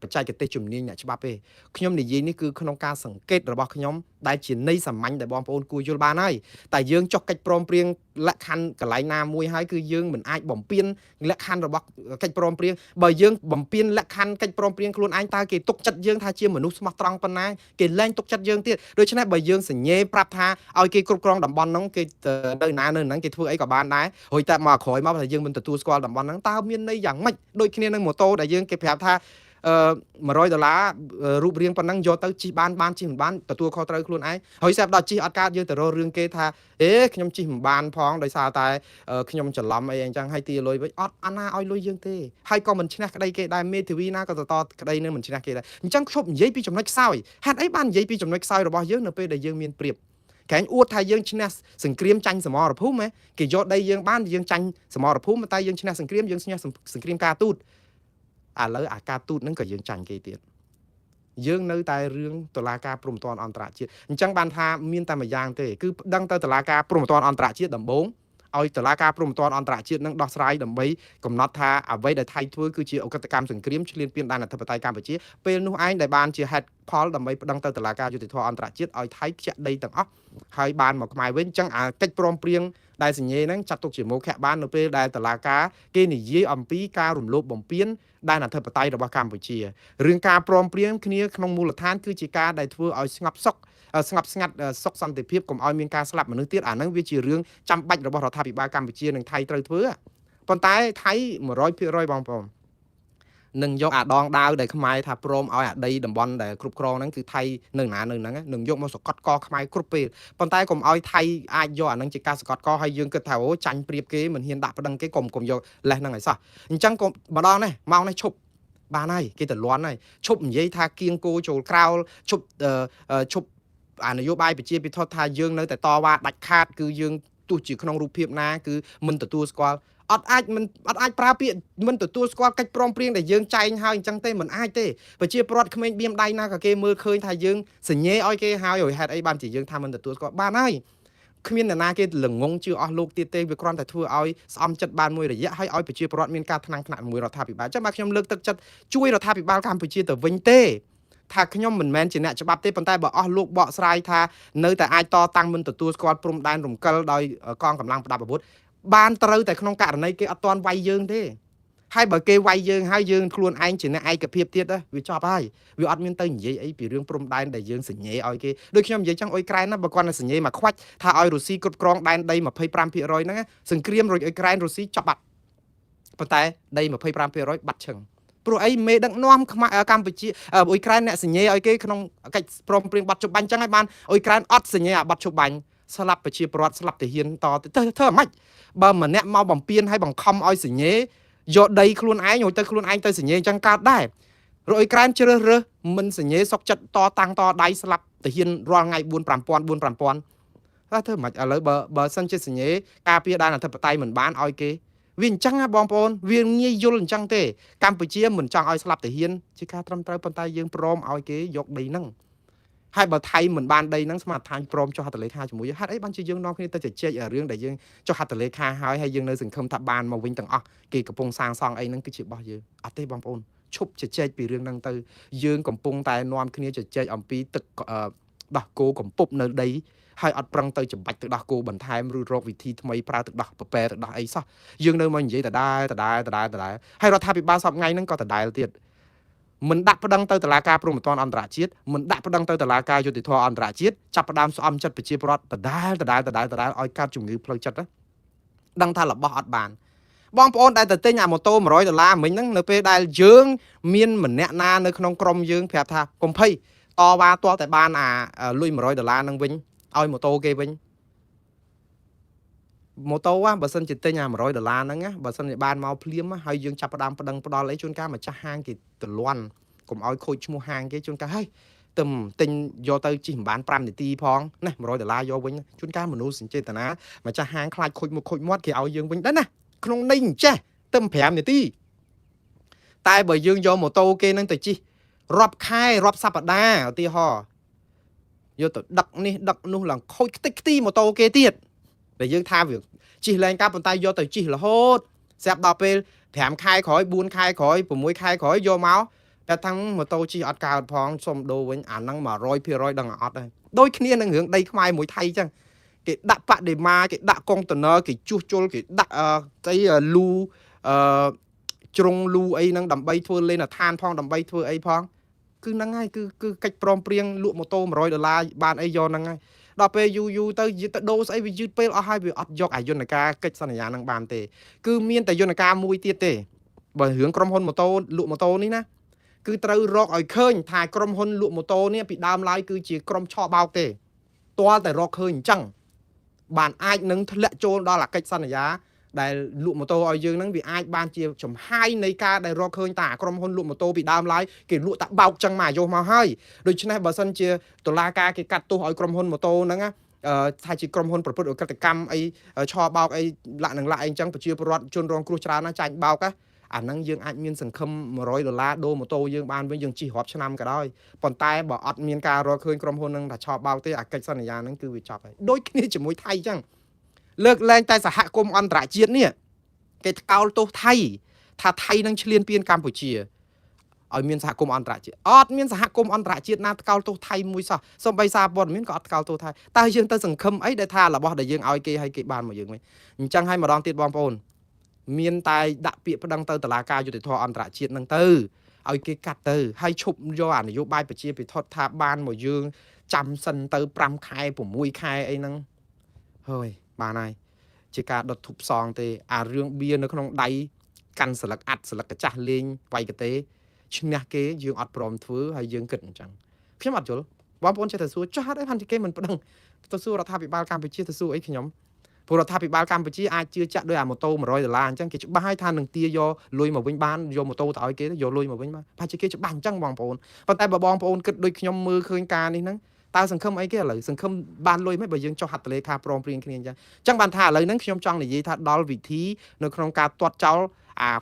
បច្ចេកទេសជំនាញអ្នកច្បាប់ទេខ្ញុំនិយាយនេះគឺក្នុងការសង្កេតរបស់ខ្ញុំដែលជាន័យសាមញ្ញដែលបងប្អូនគួរយល់បានហើយតែយើងចុះកិច្ចព្រមព្រៀងលក្ខខណ្ឌកន្លែងណាមួយហើយគឺយើងមិនអាចបំពេញលក្ខខណ្ឌរបស់កិច្ចព្រមព្រៀងបើយើងបំពេញលក្ខខណ្ឌកិច្ចព្រមព្រៀងខ្លួនឯងតើគេទុកចិត្តយើងថាជាមនុស្សស្មោះត្រង់ប៉ុណ្ណាគេលែងទុកចិត្តយើងទៀតដូច្នេះបើយើងសញ្ញេប្រាប់ថាឲ្យគេគ្រប់គ្រងតំបន់ហ្នឹងគេទៅណានៅហ្នឹងគេធ្វើអីក៏បានដែររួចតែមកក្រោយមកថាយើងមិនទទួលស្គាល់តំបន់ហ្នឹងតើមានន័យយ៉ាងម៉េចដូចគ្នានឹងម៉ូតូដែលយើងគេប្រាប់ថា$100រូបរាងប៉ុណ្ណឹងយកទៅជិះបានជិះមិនបានទទួលខុសត្រូវខ្លួនឯងហើយស្រាប់ដល់ជិះអត់កើតយើងទៅរករឿងគេថាខ្ញុំជិះមិនបានផងដោយសារតែខ្ញុំច្រឡំអីអញ្ចឹងហើយទីលុយវិញអត់អាណាឲ្យលុយយើងទេហើយក៏មិនឈ្នះក្តីគេដែរមេធាវីណាក៏តក្តីនឹងមិនឈ្នះគេដែរអញ្ចឹងខ្ញុំនិយាយពីចំណុចខ្សោយហេតុអីបាននិយាយពីចំណុចខ្សោយរបស់យើងនៅពេលដែលយើងមានប្រៀបក្រែងអួតថាយើងឈ្នះសង្គ្រាមចាញ់សមរភូមិគេយកដីយើងបានយើងចាញ់សមរភូមិតែយើងឈ្នះសង្គ្រាមយើងឈ្នះសង្គ្រាមការទូតឥឡូវអាការទូតហ្នឹងក៏យើងចាញ់គេទៀតយើងនៅតែរឿងតុលាការព្រហ្មទណ្ឌអន្តរជាតិអញ្ចឹងបានថាមានតែមួយយ៉ាងទេគឺប្តឹងទៅតុលាការព្រហ្មទណ្ឌអន្តរជាតិដំបូងឲ្យតុលាការព្រហ្មទណ្ឌអន្តរជាតិនឹងដោះស្រាយដើម្បីកំណត់ថាអ្វីដែលថៃធ្វើគឺជាអកតកម្មសង្គ្រាមឈ្លានពានដែនអធិបតេយ្យកម្ពុជាពេលនោះឯងដែលបានជាហេតុផលដើម្បីប្តឹងទៅតុលាការយុតិធធអន្តរជាតិឲ្យថៃខ្ជាក់ដីទាំងអស់ហើយបានមកខ្មែរវិញអញ្ចឹងអាកិច្ចព្រមព្រៀងដែលសញ្ញេហ្នឹងចាត់ទុកជាមោខៈបាននៅពេលដែលតុលាការគេនិយាយអំពីការរំលោភបំពានដែនអធិបតេយ្យរបស់កម្ពុជារឿងការព្រមព្រៀងគ្នាក្នុងមូលដ្ឋានគឺជាការដែលធ្វើឲ្យស្ងប់ស្ងាត់សុខសន្តិភាពកុំឲ្យមានការស្លាប់មនុស្សទៀតអាហ្នឹងវាជារឿងចាំបាច់របស់រដ្ឋាភិបាលកម្ពុជានិងថៃត្រូវធ្វើប៉ុន្តែថៃ 100% បងប្អូននឹងយកអាដងដាវដែលខ្មែរថាព្រមឲ្យអាដីតំបន់ដែលគ្រប់គ្រងហ្នឹងគឺថៃនៅណានៅហ្នឹងនឹងយកមកសកត់កខ្មែរគ្រប់ពេលប៉ុន្តែកុំឲ្យថៃអាចយកអាហ្នឹងជាការសកត់កហើយយើងគិតថាអូចាញ់ព្រៀបគេមិនហ៊ានដាក់ប្តឹងគេកុំយកលេសហ្នឹងឲ្យសោះអញ្ចឹងកុំម្ដងនេះមកនេះឈប់បានហើយគេទៅលន់ហើយឈប់និយាយថាគៀងគោចូលក្រោលឈប់អានយោបាយប្រជាពិធថាយើងនៅតែតវ៉ាដាច់ខាតគឺយើងទោះជាក្នុងរូបភាពណាគឺមិនទទួលស្គាល់អត់អាចប្រើពាក្យមិនទទួលស្គាល់កិច្ចព្រមព្រៀងដែលយើងចែងហើយអញ្ចឹងទេមិនអាចទេប្រជាពលរដ្ឋក្មេងបៀមដៃណាក៏គេមើលឃើញថាយើងសញ្ញេឲ្យគេហើយហេតុអីបានជាយើងថាមិនទទួលស្គាល់បានហើយគ្មានអ្នកណាគេល្ងងជឿអស់លោកទៀតទេវាគ្រាន់តែធ្វើឲ្យស្អំចិត្តបានមួយរយៈហើយឲ្យប្រជាពលរដ្ឋមានការថ្នាំងថ្នាក់មួយរដ្ឋាភិបាលអញ្ចឹងបាទខ្ញុំលើកទឹកចិត្តជួយរដ្ឋាភិបាលកម្ពុជាទៅវិញទេថាខ្ញុំមិនមែនជាអ្នកច្បាប់ទេប៉ុន្តែបើអស់លោកបកស្រាយថានៅតែអាចតតាំងមិនទទួលស្គាល់ព្រំដែនរំកិលដោយកងកម្លាំងប្រដាប់អាវុធបានត្រូវតែក្នុងករណីគេអត់ទាន់វាយយើងទេហើយបើគេវាយយើងហើយយើងខ្លួនឯងជាអ្នកឯកភាពទៀតវាចប់ហើយវាអត់មានទៅនិយាយអីពីរឿងព្រំដែនដែលយើងសញ្ញេឲ្យគេដូចខ្ញុំនិយាយចឹងអ៊ុយក្រែនណាបើគាត់សញ្ញេមកខ្វាច់ថាឲ្យរុស្ស៊ីគ្រប់គ្រងដែនដី 25% ហ្នឹងសង្គ្រាមរុយអ៊ុយក្រែនរុស្ស៊ីចប់បាត់ប៉ុន្តែដី 25% បាត់ឈឹងព្រោះអីមេដឹកនាំកម្ពុជាអ៊ុយក្រែនអ្នកសញ្ញេឲ្យគេក្នុងកិច្ចព្រមព្រៀងបាត់ជប់បាញ់ចឹងហើយបានអ៊ុយក្រែនអត់សញ្ញេអាបាត់ជប់បាញ់ស្លាប់ប្រជាពលរដ្ឋស្លាប់ទាហានតទៅធ្វើម៉េចបើម្នាក់មកបំពេញឲ្យបង្ខំឲ្យសញ្ញេយកដីខ្លួនឯងទៅខ្លួនឯងទៅសញ្ញេអញ្ចឹងកើតដែររអ៊ុយក្រែនជ្រើសរើសមិនសញ្ញេសុកចិត្តតតាំងតដៃស្លាប់ទាហានរាល់ថ្ងៃ 4-5,000 ថាធ្វើម៉េចឥឡូវបើសិនជាសញ្ញេការពារដែនអធិបតេយ្យមិនបានឲ្យគេវាអញ្ចឹងណាបងប្អូនវាងាយយល់អញ្ចឹងទេកម្ពុជាមិនចង់ឲ្យស្លាប់ទាហានជាការត្រឹមត្រូវប៉ុន្តែយើងព្រមឲ្យគេយកដីហ្នឹងហើយបើថៃមិនបានដីហ្នឹងស្មារតីព្រមចុះហត្ថលេខាជាមួយហេតុអីបានជាយើងនាំគ្នាទៅជជែករឿងដែលយើងចុះហត្ថលេខាហើយយើងនៅសង្ឃឹមថាបានមកវិញទាំងអស់គេកំពុងសាងសង់អីហ្នឹងគឺជារបស់យើងអត់ទេបងប្អូនឈប់ជជែកពីរឿងហ្នឹងទៅយើងកំពុងតែនាំគ្នាជជែកអំពីទឹកដោះគោកំពប់នៅដីហើយអត់ប្រឹងទៅចំបាច់ទឹកដោះគោបន្ថែមឬរកវិធីថ្មីប្រើទឹកដោះប្រពែទឹកដោះអីសោះយើងនៅមកនិយាយដដែលហើយរដ្ឋាភិបាលសពថ្ងៃហ្នឹងក៏ដដែលទៀត mình đặt bắt đăng tới tờ lá ca pro một toàn anh trả chiết mình đặt bắt đăng tới tờ lá ca cho thì thua anh trả chiết chắp đam xóm chất bị chia bọt tờ đai oi cắt chủng ngữ plei chất đó đăng tha là bọt bàn bong ôn đại tờ tên nhà một tô $100mình nâng np đại dương miên mình nẹt na nơi không krom dương phép tha cùng pay to ba to tại ban lui $100nâng vinh oi một tô kê vinh một tô á bà sân chỉ tên nhà $100 nâng á bà sân ban mau phim á hay dương chắp đam bắt đăng lấy chôn cá mà cha hang thì từ loan cùng oi khôi mua hàng cái chôn cá hay tầm tình do tới chỉ bán pram để ti phong này $100 do vinh chôn cá mình nuôi sinh chơi tờ ná mà cha hang khai khôi mót thì oi dương vinh đấy nè không ninh chứ tâm phèm để ti tai bởi dương do một tô kê nâng tới chi rọp khai rọp sạp đa ở ti ho vô tự đọc nu là khôi tích ti một tô kê tiệt để dương tha việc chỉ lên các bàn tay vô tới chỉ là hốt xếp đọc về thèm khai khỏi buôn khai khỏi của mũi khai khỏi vô máu ta thắng một tô chỉ ọt cao phong xôm đồ với năng mà roi phi roi đằng ọt đây đôi khi năng hưởng đây không ai mũi thay chăng cái đặt bạn để mà cái đặt con tuần nó cái chu chul cái đặt cái lu trong lu ấy năng đầm bay thua lên là than phong đầm bay thua ấy phong cứ năng ngay cứ cách prom prieng lụa một tô $100 bàn ấy do năng ngay đọc về yu tới đô ấy vì dư pe ở hai vì ọt dọc dân ca cách sanh nhà năng bàn tề cứ miên tại dân ca mui tiệt tề bởi hướng krom hôn một tô lụa một tô ní na cứ trâu rọc ở khơi thải krom hôn lụa một tô ní bị đam lái cứ chỉ krom cho bao tề toa tại rọc khơi chẳng bạn ai nâng lệ trôn đó là cách sanh giá đại lụa một tô ở dương nâng vì ai ban chia chấm hai này ca đại rọc khơi tả krom hôn lụa một tô bị đam lái cái lụa tặng bao chẳng mà vô mà hay đôi chân này bà sân chia tổ la ca cái cắt tô hỏi krom hôn một tô nâng á thay chỉ krom hônประพฤติ các cái cam ấy cho bao ấy lại nâng lại anh chẳng phải chia bọt chôn rong cua trà nó chạy bao cá năng dương anh miên sừng khâm $100 đô một tô dương ban với dương chỉ họp cho năm cả đôi còn tay bỏ ọt miên ca rồi khơi krom hôn nâng là cho bao tới cách sân nhà nâng cứ bị chọc ấy đôi khi chỉ mối thay chăngเลิกแรงแต่สหกรมอันตรายเนี่ยเกิดเอาตัวไทยถ้าไทยนั่งเฉลี่ยเปลี่ยนกัมพูชีเอาเมียนสหกรมอันตรายเมียนสหกรมอันตรายน่าเกาตัวไทยมุ้ยซะสมัยซาบอนเมียนก็เกาตัวไทยแต่ยังแต่สังคมไอ้ได้ท่าละบ่ได้ยังเอาไอ้เกให้เกบานมายังไหมจังให้มาลองติดบอมปนเมียนตายดักเปียประดังเตอร์ตลาดกาอยู่ในทออันตรายนั่งเตอร์เอาไอ้เกกัดเตอร์ให้ชุบย้อนนโยบายไปเชียไปทอดท่าบ้านมายังจำสันเตอร์ปรำคายผมมุ้ยคายไอ้นั่งเฮ้ยบ้านไหนchỉ cả đợt thụp song thì riêng bia nó không đáy căn sờ lắc ạt sờ lắc cái chả lên vay cái tế chừng nào cái dương ọt prom thứ hay dương kịch chẳng phía mặt chỗ bom bom chơi thật xui cho hát ấyพันcái mình bắt đầu thật xui là thay bị bao cam bị chia thật xui ấy khi nhóm phụ là thay bị bao cam bị chia ai chưa chạm đôi một tô mà rồi là chẳng cái ba hai than đằng tia do lùi mà vinh ban do một tô tạo cái do lùi mà vinh ban phải chỉ cái chụp bàn chẳng bom bom và tay bom bom kịch đôi khi nhóm mưa khơi ca đi nắng taสังคมไอ้แก่เลยสังคมบ้านลอยไม่ไปยังจ้องหัดเลยคาปรองเปลี่ยนกันจังบ้านท่าเลยนั่งขยมจ้องในยี่ท่าดอลวิธีในโครงการตรวจเจ้า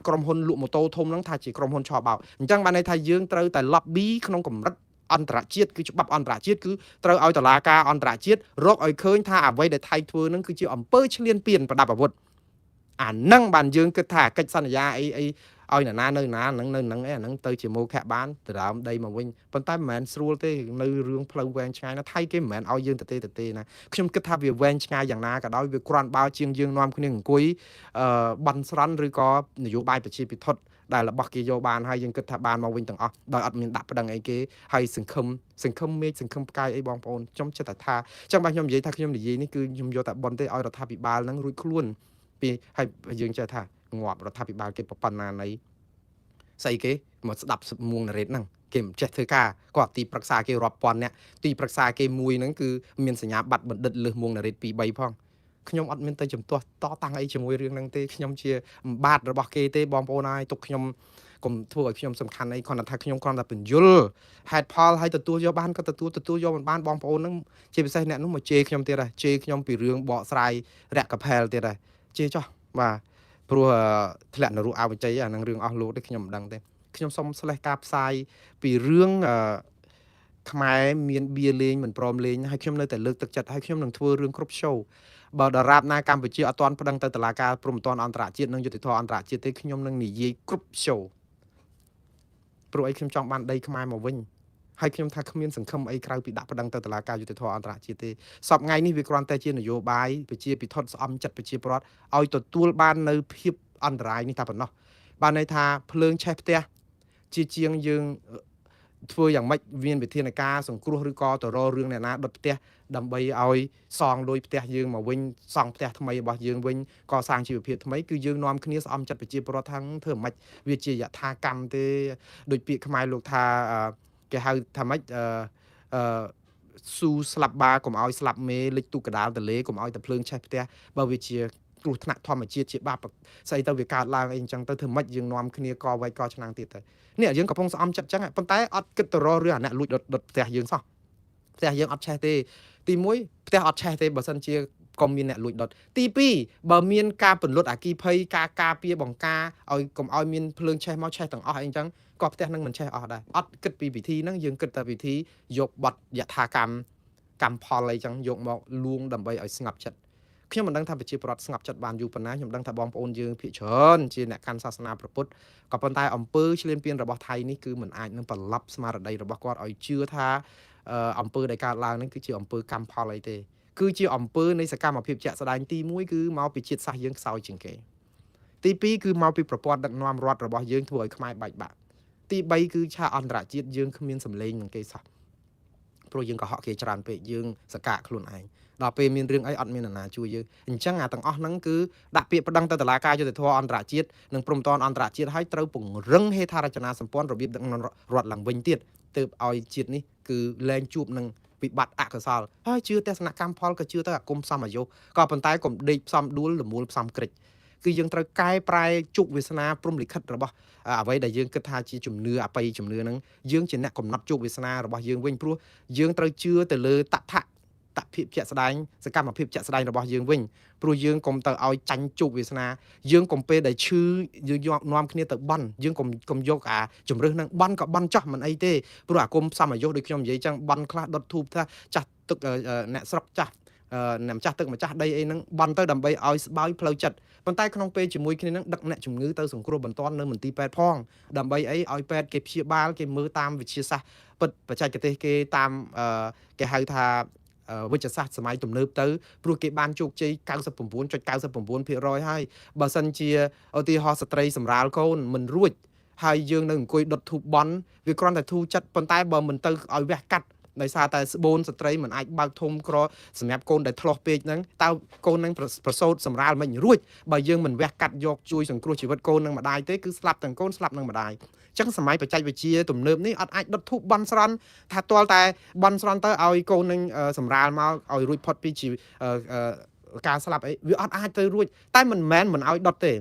กรมพลลุโมโตทมนั่งท่าจีกรมพลชอเบาจังบ้านในไทยยืงเตอแต่ล็อบบี้ขนมกลมรัดอันตรายคือจุบับอันตรายคือเตอเอาตลาดกาอันตรายรกไอ้เคยท่าไว้ในไทยทัวนั่งคือจีอำเภอเฉลี่ยเปลี่ยนประดับอาวุธนั่งบ้านยืงคือท่ากิจสัญญาไอ้เอาหน้าเนื้อหน้านั่งไอ้นั่งเตยจีโมแค่บ้านแต่เราได้มาวิ่งปันใต้แมนสรูลเต้ในเรื่องเพลงแวนชายนะไทยเกมแมนเอายืนแต่เต้นะขยมก็ทำวิแวนชายอย่างน้าก็ได้วิกรานบ่าวเชียงยืงนอมคนหนึ่งกุยบันสรันหรือก็นโยบายประชีพิทศได้ละบักกิโยบานให้ยังก็ทำบานมาวิ่งต่างอ๋อโดยอัดมีดับประดังไอ้เก๋ให้สังคมเมฆสังคมกายไอ้บองปอนจอมเจตท่าจังบ้านยมยี่ท่าขยมยี่นี่คือยมโยแต่บอลเต้เอาเราทำปีบาลนั่งรุ่ยคล้วนปีให้ยืงเจตท่างวบเราทำปีบาลเก็บปนนาในใส่เก๋หมดดับมวงนเรศนั่งเก็บเจ็ดเธอกาก็ตีปรักษาเกรอบปอนเนี่ยตีปรักษาเกมวยนั่นคือมีสัญญาบัตรบันเดินเลยมวงนเรศปีใบพ่องขยมอัดมันเตยจมตัวต่อตังไอ้จมวยเรื่องนั่งเตขยมเชียบาดระบอกเกเตบอมโปนายตกขยมกลมทั่วขยมสำคัญไอ้คนนั้นขยมคนนั้นเป็นยุลแฮดพอลให้ตัวโยบ้านก็ตัวโยบ้านบอมโปนั่งเชียไปใส่เนี่ยนุ่มมาเจขยมเตยไรเจขยมปีเรื่องเบาะสายแรกกับแพลเตยไรเจจ่อว่าเพราะทะเลนรูเอาไปใจนั่งเรื่องเอาลูได้ขยมดังเตขยมสมสลายกาบทรายปีเรื่องขมายเมียนเบียเลงเหมือนปลอมเลงให้ขยมเลยแต่เลิกตักจัดให้ขยมหนังทัวเรื่องครบโชว์บอดราบนาการไปเชื่อตอนประดังตลาดการปรุงตอนอันตรายจีนนั่งจุดทออันตรายจีนที่ขยมนั่งหนียีครบโชว์โปรไอ้ขยมจองบ้านได้ขมายมาวิ่งให้ขยมทางขมิ้นสังคมไอ้คราวปีดับประดังตลาดการจุดทออันตรายจีนที่สอบไงนี่วิกรณ์แต่จีนนโยบายไปเชื่อไปทอดซ้อมจัดไปเชื่อปลอดเอาตัวบ้านในพิบอันตรายนี่ตาปนเนาะบ้านในทาเพลิงแช่เตี้ย ជាជាងយើងធ្វើយ៉ាងម៉េចមានវិធានការសង្គ្រោះឬក៏ទៅរករឿងអ្នកណាដុតផ្ទះដើម្បីឲ្យសងលុយផ្ទះយើងមកវិញសង់ផ្ទះថ្មីរបស់យើងវិញកសាងជីវភាពថ្មីគឺយើងនាំគ្នាស្អំចិត្តប្រជាពលរដ្ឋថាធ្វើមិនវាជាយថាកម្មទេដូចពាក្យខ្មែរលោកថាគេហៅថាម៉េចស៊ូស្លាប់បាកុំឲ្យស្លាប់មេលិចទូកដាលទលេកុំឲ្យតែភ្លើងឆេះផ្ទះបើវាជាគ្រោះថ្នាក់ធម្មជាតិជាបាបស្អីទៅវាកើតឡើងអីអញ្ចឹងទៅធ្វើម៉េចយើងនាំគ្នាកវៃកឆ្នាំងទៀតទៅនេះយើងកំពុងស្អំចិត្តអញ្ចឹងប៉ុន្តែអត់គិតទៅរករឿងអាអ្នកលួចដុតផ្ទះយើងសោះផ្ទះយើងអត់ឆេះទេទី1ផ្ទះអត់ឆេះទេបើសិនជាកុំមានអ្នកលួចដុតទី2បើមានការពន្លត់អគិភ័យការការពារបង្ការឲ្យកុំឲ្យមានភ្លើងឆេះមកឆេះទាំងអស់អីអញ្ចឹងក៏ផ្ទះនឹងមិនឆេះអស់ដែរអត់គិតពីវិធីហ្នឹងយើងគិតតែវិធីយកបទយថាកម្មផលអីចឹងយកមកលួងដើម្បីឲ្យស្ងប់ចិត្តខ្ញុំមិនដឹងថាប្រជាពលរដ្ឋស្ងប់ចិត្តបានយូរប៉ុណ្ណាខ្ញុំដឹងថាបងប្អូនយើងភាគច្រើនជាអ្នកកាន់សាសនាព្រះពុទ្ធក៏ប៉ុន្តែអំពើឈ្លានពានរបស់ថៃនេះគឺមិនអាចនឹងប្រឡប់ស្មារតីរបស់គាត់ឲ្យជឿថាអំពើដែលកើតឡើងនេះគឺជាអំពើកម្មផលអីទេគឺជាអំពើនៃសកម្មភាពជាក់ស្ដែងទី1គឺមកពីជាតិសាសន៍យើងខ្សោយជាងគេទី2គឺមកពីប្រព័ន្ធដឹកនាំរដ្ឋរបស់យើងធ្វើឲ្យខ្មែរបែកបាក់ទី3គឺឆាកអន្តរជាតិយើងគ្មានសម្លេងនឹងគេសោះព្រោះយើងកុហកគេច្រើនពេកយើងសកាខ្លួនឯងដល់ពេលមានរឿងអីអត់មាននរណាជួយយើងអញ្ចឹងអាទាំងអស់ហ្នឹងគឺដាក់ពាក្យប្តឹងទៅតុលាការយុត្តិធម៌អន្តរជាតិនិងព្រំប្រទានអន្តរជាតិឲ្យត្រូវពង្រឹងហេដ្ឋារចនាសម្ព័ន្ធរបៀបដឹកនាំរដ្ឋឡើងវិញទៀតទើបឲ្យជាតិនេះគឺលែងជួបនឹងវិបត្តិអកុសលហើយជឿទស្សនកម្មផលក៏ជឿទៅអាគមផ្សំអាយុក៏ប៉ុន្តែកុំដេកផ្សំដួលលមូលផ្សំក្រិចគឺយើងត្រូវកែប្រែជោគវាសនាព្រំលិខិតរបស់អ្វីដែលយើងគិតថាជាជំនឿអបិយជំនឿហ្នឹងយើងជាអ្នកកំណត់ជោគវាសនារបស់យើងវិញព្រោះយើងត្រូវជឿទៅលើតភាពជាក់ស្ដែងសកម្មភាពជាក់ស្ដែងរបស់យើងវិញព្រោះយើងកុំទៅឲ្យចាញ់ជោគវាសនាយើងកុំពេលដែលឈឺយើងយកនាំគ្នាទៅបន់យើងកុំយកអាជំរឹះនឹងបន់ក៏បន់ចោះមិនអីទេព្រោះអាគុំផ្សំអាយុដូចខ្ញុំនិយាយចឹងបន់ខ្លះដុតធូបថាចាស់ទឹកអ្នកស្រុកចាស់អ្នកម្ចាស់ទឹកម្ចាស់ដីអីហ្នឹងបន់ទៅដើម្បីឲ្យស្បើយផ្លូវចិត្តប៉ុន្តែក្នុងពេលជាមួយគ្នានឹងដឹកអ្នកជំងឺទៅសង្គ្រោះបន្ទាន់នៅមន្ទីរពេទ្យផងដើម្បីអីឲ្យពេទ្យគេព្យាបាលគេមើលតាមវិទ្យាសាស្ត្រពិតបច្ចេកទេសគេតាមគេហៅថាវិទ្យាសាស្ត្រសម័យទំនើបទៅព្រោះគេបានជោគជ័យ 99.99% ហើយបើសិនជាឧទាហរណ៍ស្ត្រីសម្រាលកូនមិនរួចហើយយើងនៅអង្គុយដុតធូបបន់វាគ្រាន់តែធូរចិត្តប៉ុន្តែបើមិនទៅឲ្យវះកាត់ដោយសារតែស្បូនស្ត្រីមិនអាចបើកធំក្រសម្រាប់កូនដែលធ្លាស់ពេកហ្នឹងតើកូននឹងប្រសូតសម្រាលមិនរួចបើយើងមិនវះកាត់យកជួយសង្គ្រោះជីវិតកូននឹងម្ដាយទេគឺស្លាប់ទាំងកូនស្លាប់នឹងម្ដាយអញ្ចឹងសម័យបច្ចេកវិទ្យាទំនើបនេះអត់អាចដុតធូបបន់ស្រន់ថាទាល់តែបន់ស្រន់ទៅឲ្យកូននឹងសម្រាលមកឲ្យរួចផុតពីការស្លាប់អីវាអត់អាចទៅរួចតែមិនមែនមិនឲ្យដុតទេ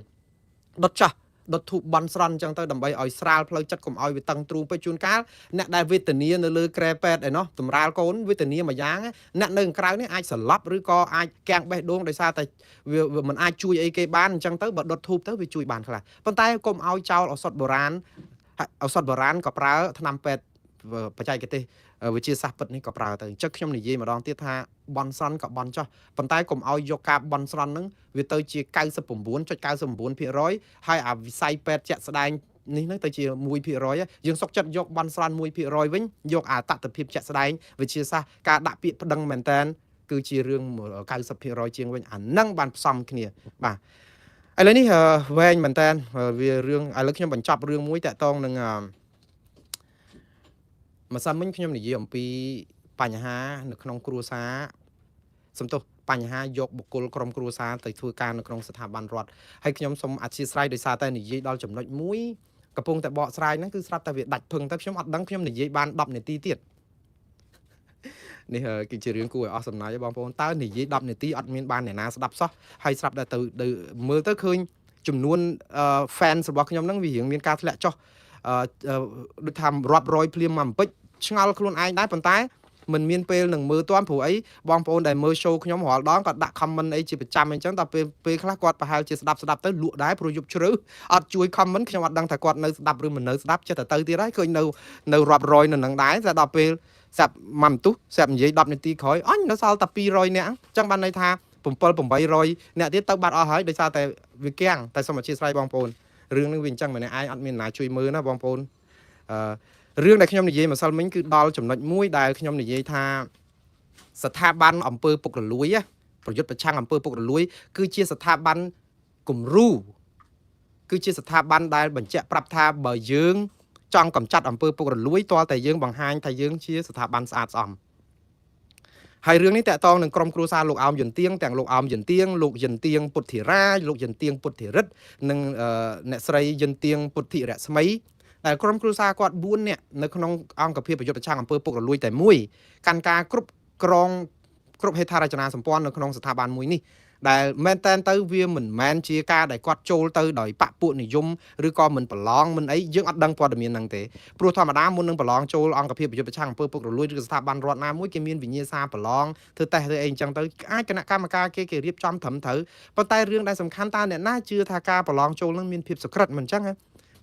ដុតចាស់ដុតធូបបន់ស្រន់អញ្ចឹងទៅដើម្បីឲ្យស្រាលផ្លូវចិត្តកុំឲ្យវាតឹងទ្រូងពេកជួនកាលអ្នកដែលវេទនានៅលើក្រែពេទ្យឯណោះតម្រាលកូនវេទនាមួយយ៉ាងអ្នកនៅក្រៅនេះអាចសន្លប់ឬក៏អាចកាំងបេះដូងដោយសារតែវាមិនអាចជួយអីគេបានអញ្ចឹងទៅបើដុតធូបទៅវាជួយបានខ្លះប៉ុន្តែកុំឲ្យចោលឱសថបុរាណក៏ប្រើថ្នាំពេទ្យបច្ចេកទេសវិទ្យាសាស្ត្រពិតនេះក៏ប្រើទៅអញ្ចឹងខ្ញុំនិយាយម្ដងទៀតថាបន់ស្រន់ក៏បន់ចោះប៉ុន្តែកុំឲ្យយកការបន់ស្រន់ហ្នឹងវាទៅជា 99.99% ហើយអាវិស័យពេទ្យជាក់ស្ដែងនេះទៅជា 1% យើងសុខចិត្តយកបន់ស្រន់ 1% វិញយកអាតតភាពជាក់ស្ដែងវិទ្យាសាស្ត្រការដាក់ពាក្យប្តឹងមែនតើគឺជារឿង 90% ជាងវិញអាហ្នឹងបានផ្សំគ្នាបាទឥឡូវនេះវែងមែនតើវារឿងឥឡូវខ្ញុំបញ្ចប់រឿងមួយតាក់ទងនឹងម្សិលមិញខ្ញុំនិយាយអំពីបញ្ហានៅក្នុងគ្រួសារសំទោសបញ្ហាយកបុគ្គលក្រុមគ្រួសារទៅធ្វើការនៅក្នុងស្ថាប័នរដ្ឋហើយខ្ញុំសូមអធិស្ឋានដោយសារតែនិយាយដល់ចំណុចមួយកំពុងតែបកស្រាយហ្នឹងគឺស្រាប់តែវាដាច់ភឹងទៅខ្ញុំអត់ដឹងខ្ញុំនិយាយបាន10នាទីទៀតនេះគឺជារឿងគួរឲ្យអស់សំណើចបងប្អូនតើនិយាយ10នាទីអត់មានបានអ្នកណាស្ដាប់សោះហើយស្រាប់តែទៅមើលទៅឃើញចំនួន fans របស់ខ្ញុំហ្នឹងវារៀងមានការធ្លាក់ចុះដូចថារាប់រយភ្លាមមកបន្តិចឆ្ងល់ខ្លួនឯងដែរប៉ុន្តែមិនមានពេលនឹងមើលតាន់ព្រោះអីបងប្អូនដែលមើល show ខ្ញុំរាល់ដងគាត់ដាក់ comment អីជាប្រចាំអញ្ចឹងដល់ពេលខ្លះគាត់ប្រហែលជាស្ដាប់ទៅលក់ដែរព្រោះយប់ជ្រៅអត់ជួយ comment ខ្ញុំអត់ដឹងថាគាត់នៅស្ដាប់ឬមិននៅស្ដាប់ចិត្តទៅទៀតហើយឃើញនៅរាប់រយនៅនឹងដែរតែដល់ពេលសាប់មកបន្ទុះសាប់និយាយ10នាទីក្រោយអញនៅសល់តែ200នាក់អញ្ចឹងបានន័យថា700-800អ្នកទៀតទៅបាត់អស់ហើយដោយសារតែវាគាំងតែសូមអធិស្ឋានបងប្អូនរឿងនឹងវាអញ្ចឹងម្នាក់ឯងអត់មានណាជួយមើលណាបងប្អូនរឿងដែលខ្ញុំនិយាយម្សិលមិញគឺដល់ចំណុចមួយដែលខ្ញុំនិយាយថាស្ថាប័នអង្គើពុករលួយប្រយុទ្ធប្រឆាំងអង្គើពុករលួយគឺជាស្ថាប័នគំរូគឺជាស្ថាប័នដែលបញ្ជាក់ប្រាប់ថាបើយើង trong cầm chặt ẩm pơ phục rồi lúi to tại dương bằng hai tại dương chia sự thả ban sát xóm hai rương này tại to nâng krom kru sa lục áo dần tiếng tàng lục áo dần tiếng bột thị ra lục dần tiếng bột thị rất nâng nè sấy dần tiếng bột thị rẽ mấyแต่กรมครูซากอดบุญเนี่ยในขนมอ่างกับเพียประโยชน์ประช่างอำเภอปกระลุยแต่มุ้ยการการกรุบกรองกรุบให้ทารจนาสมปอนในขนมสถาบันมุ้ยนี่แต่แมนเตนเตอร์เวียเหมือนแมนเชียกาได้กอดโจลเตอร์ดอยปะปุ่นนิยมหรือก็เหมือนปลองมันไอ้ยังอัดดังพอดมีนังเตะปลุกธรรมดามุนนึงปลองโจลอ่างกับเพียประโยชน์ประช่างอำเภอปกระลุยหรือสถาบันรอดน้ำมุ้ยเกมีนวิญญาณซาปลองเธอแต่เธอเองจังเตอร์ไอ้คณะกรรมการเกเรียบจอมถมเถอปนใต้เรื่องใดสำคัญตาเนี่ยน่าเชื่อทากาปลองโจลนั้นมีเพียบสกัดเหมือนจังไง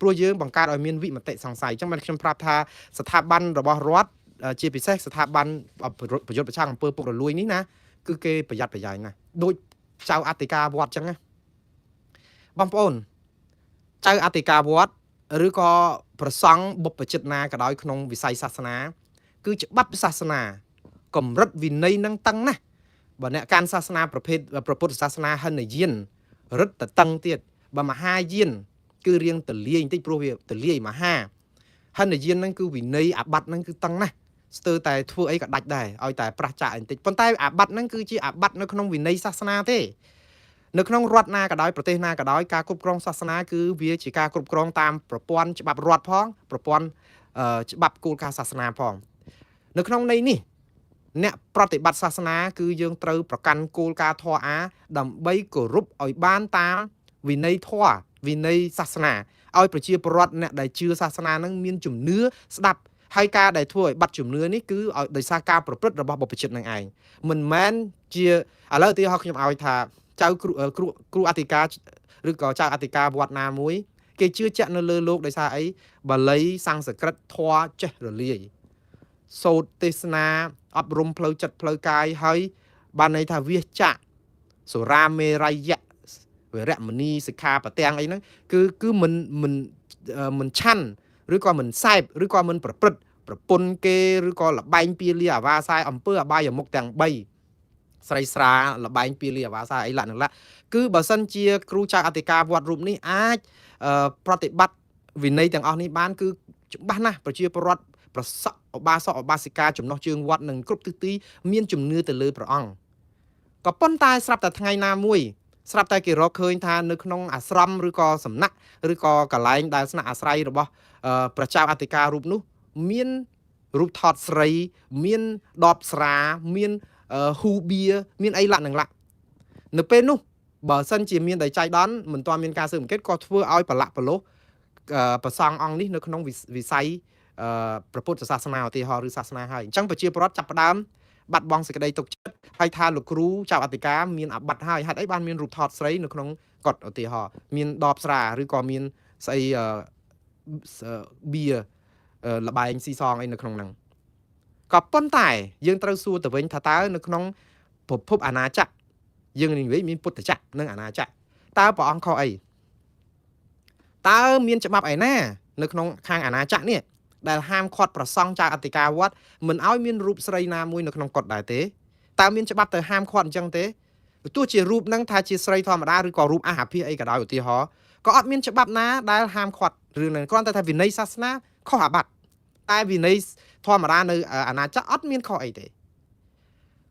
ปลุกเยอะบังการเอามีนวิมเตะสังสัยจังมันชมพระทาสถาบันระบรอดเจียปิเซสถาบันประโยชน์ประช่างอำเภอปกระลุยนี้นะคือเกประหยัดประหยัดนะโดยเจ้าอติกาวัดจังไงบางปอนเจ้าอติกาวัดหรือก็ประสังบุปจิตนากระดอยขนมวิสัยศาสนาคือจะบับศาสนากรมรัฐวินัยนั่งตั้งนะบ่เนี่ยการศาสนาประเภทประพุทธศาสนาฮันในเยียนรัฐแต่ตั้งเตียดบ่มาห้าเยียนคือเรียงตะเลียงที่โปรเวตะเลียมาห้าฮันในเยียนนั่นคือวินัยอาบัตนั่นคือตั้งนะสเตอร์แต่ทั่วไอ้ก็ดัดได้เอาแต่ประจ่าอันติดปนใต้อาบัตนั่นคือจีอาบัตในขนมวินัยศาสนาเต้ในขนมรัฐนากระดอยประเทศนากระดอยการควบครองศาสนาคือวิจิการควบครองตามประปวนฉบับรัฐพ้องประปวนฉบับกูการศาสนาพ้องในขนมในนี่เนี่ยปฏิบัติศาสนาคือยังเตอประกันกูการทออาดำใบกรุบอ่อยบ้านตามวินัยทอวินัยศาสนาเอาประชีพรัฐเนี่ยได้เชื่อศาสนานั้นมีจุ่มเนื้อสดับให้การได้ถ้วยบัตรจุ่มเนื้อนี่คือเอาโดยสาการประพฤติระบบประชิดนั่นเองมันแม้นเชียอะไรที่เขาขยำเอาท่าเจ้าครูอธิการหรือก็เจ้าอธิการวัดนามุ้ยเกี่ยเชื่อจะในเลือโลกได้ซาไอ้บาลีสังสกฤตทอเจริญเลยโสตเทศนาอบรมเพลจัดเพลกายให้บานในท่าวิจักสุราเมรัยยะเวรมณีสิกขาปะแตงไอ้นั่นคือมันชั้นหรือก็มันไซบหรือก็มันประพฤติประปนเกหรือก็ละใบปีเลียว่าไซอำเภอใบอย่างมกแตงใบใส่สาละใบปีเลียว่าไซไอ้หลังนั่นละคือบสันเจียครูชาอติกาวัดรูปนี้อาจปฏิบัติวินัยแต่งออกนี้บ้านคือบ้านนะประชีพรถประสอบบาสิกาจุ่มนอกเชิงวัดหนึ่งกรุ๊ปตีเมียนจุ่มเนื้อแต่เลยพระองค์ก็ป้นตายสลับแต่ไงนามวยสลับแต่กี่รอเคยทานนึกน้องอาสรัมหรือก็สำนักหรือก็กะไลได้สนะอาศัยหรือบ่ประชาอติการูปนู้เมียนรูปทอดใส่เมียนดอบสราเมียนฮูเบียเมียนไอหลังหนึ่งละนึกเป็นนู้บ่สันจีเมียนได้ใจดอนเหมือนตอนเมียนการสืบเก็ตก็ทั่วเอาปะละปะโลประซององนี่นึกน้องวิสัยประพุทธศาสนาตีหอหรือศาสนาให้จังประชีพรถจับประดามบัดบองสิกระไดตกชัดให้ทานลูกครูเจ้าอติกามีนบัดให้หัดไอ้บ้านมีนรูปทอดใส่นึกน้องกดตีหอมีนดอบสราหรือก็มีนใส่เบียระบายซีซองไอ้นึกน้องนั่งก็ป้นตายยังตระสูแต่เว้นท่าตานึกน้องพบอาณาจักรยังนี่เว้ยมีพุทธจักรนึกอาณาจักรตาปองเขาไอ้ตามีนจะมาไอ้แน่นึกน้องข้างอาณาจักรเนี่ยได้ห้ามคอดประซองจากอติกาวัดเหมือนเอามีนรูปสไลนามวยในขนมกดได้เต้ตามีนจะบัดแต่ห้ามคอดจังเต้ตัวเจียรูปนั่งทาจีสไลธรรมดาหรือก็รูปอาหารพี่ไอ้กระดาอยู่ที่หอก็อดมีนจะบัดนะได้ห้ามคอดหรือนั่นก็แต่ถ้าวินัยศาสนาข้อหาบัดแต่วินัยธรรมดาในอาณาจักรอดมีนข้อไอ้เต้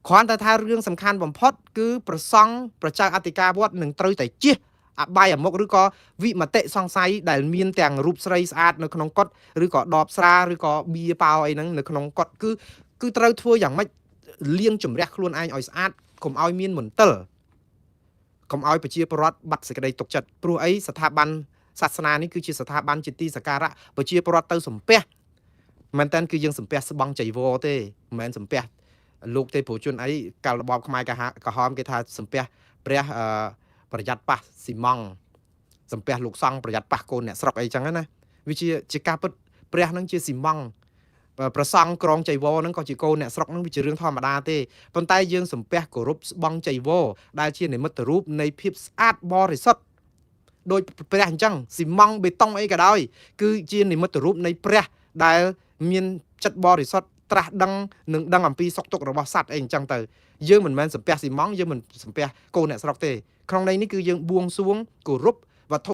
ขอแต่ถ้าเรื่องสำคัญบ่มพดคือประซองประจากอติกาวัดหนึ่งตรึแต่เจี๊ยใบหมกหรือก็วิมาเตะซองไซได้มีนแต่งรูปสไลสะอาดในขนมกดหรือก็ดอบสราหรือก็เบียเปล่าไอ้นั่งในขนมกดคือเตาทั่วอย่างไม่เลี้ยงจุ่มแรกล้วนไอ้อ้อยสะอาดผมเอามีนเหมือนเตอร์ผมเอาไปเชียร์ประวัติบัตรสิกระไดตกจัดปลุกไอ้สถาบันศาสนานี่คือสถาบันจิตติสการะไปเชียร์ประวัติเตอร์สมเปียมันแต่คือยังสมเปียสบังใจโวเต้เหมือนสมเปียลูกเตผู้จุนไอ้การระบอบขมายกะหอมกะทาสมเปียเปรียประหยัดปะสิมังสมเปียลูกซองประหยัดปะโกนเนี่ยสลับไอ้จังนั้นนะวิจิจิกาเปิดเปรียนั่งเชื่อสิมังประซองกรองใจโวนั่งก็จิโกเนี่ยสลับนั่งวิจิเรื่องธรรมดาเต้ปนใต้ยังสมเปียกรุบบังใจโวได้เชื่อในมัตตรูปในพิบอาดบริสุทธิ์โดยเปรียจังสิมังเบตองไอ้ก็ได้คือเชื่อในมัตตรูปในเปรียได้มีนจัดบริสุทธิ์ตราดังหนึ่งดังอัมพีสกตกระบาสัตว์เองจังเตอยังเหมือนมันสมเปียสิมังยังเหมือนสมเปียโกเนี่ยสลับเต้ครั้งในนี่คือยังบวงสรวงกรุบวัตถุ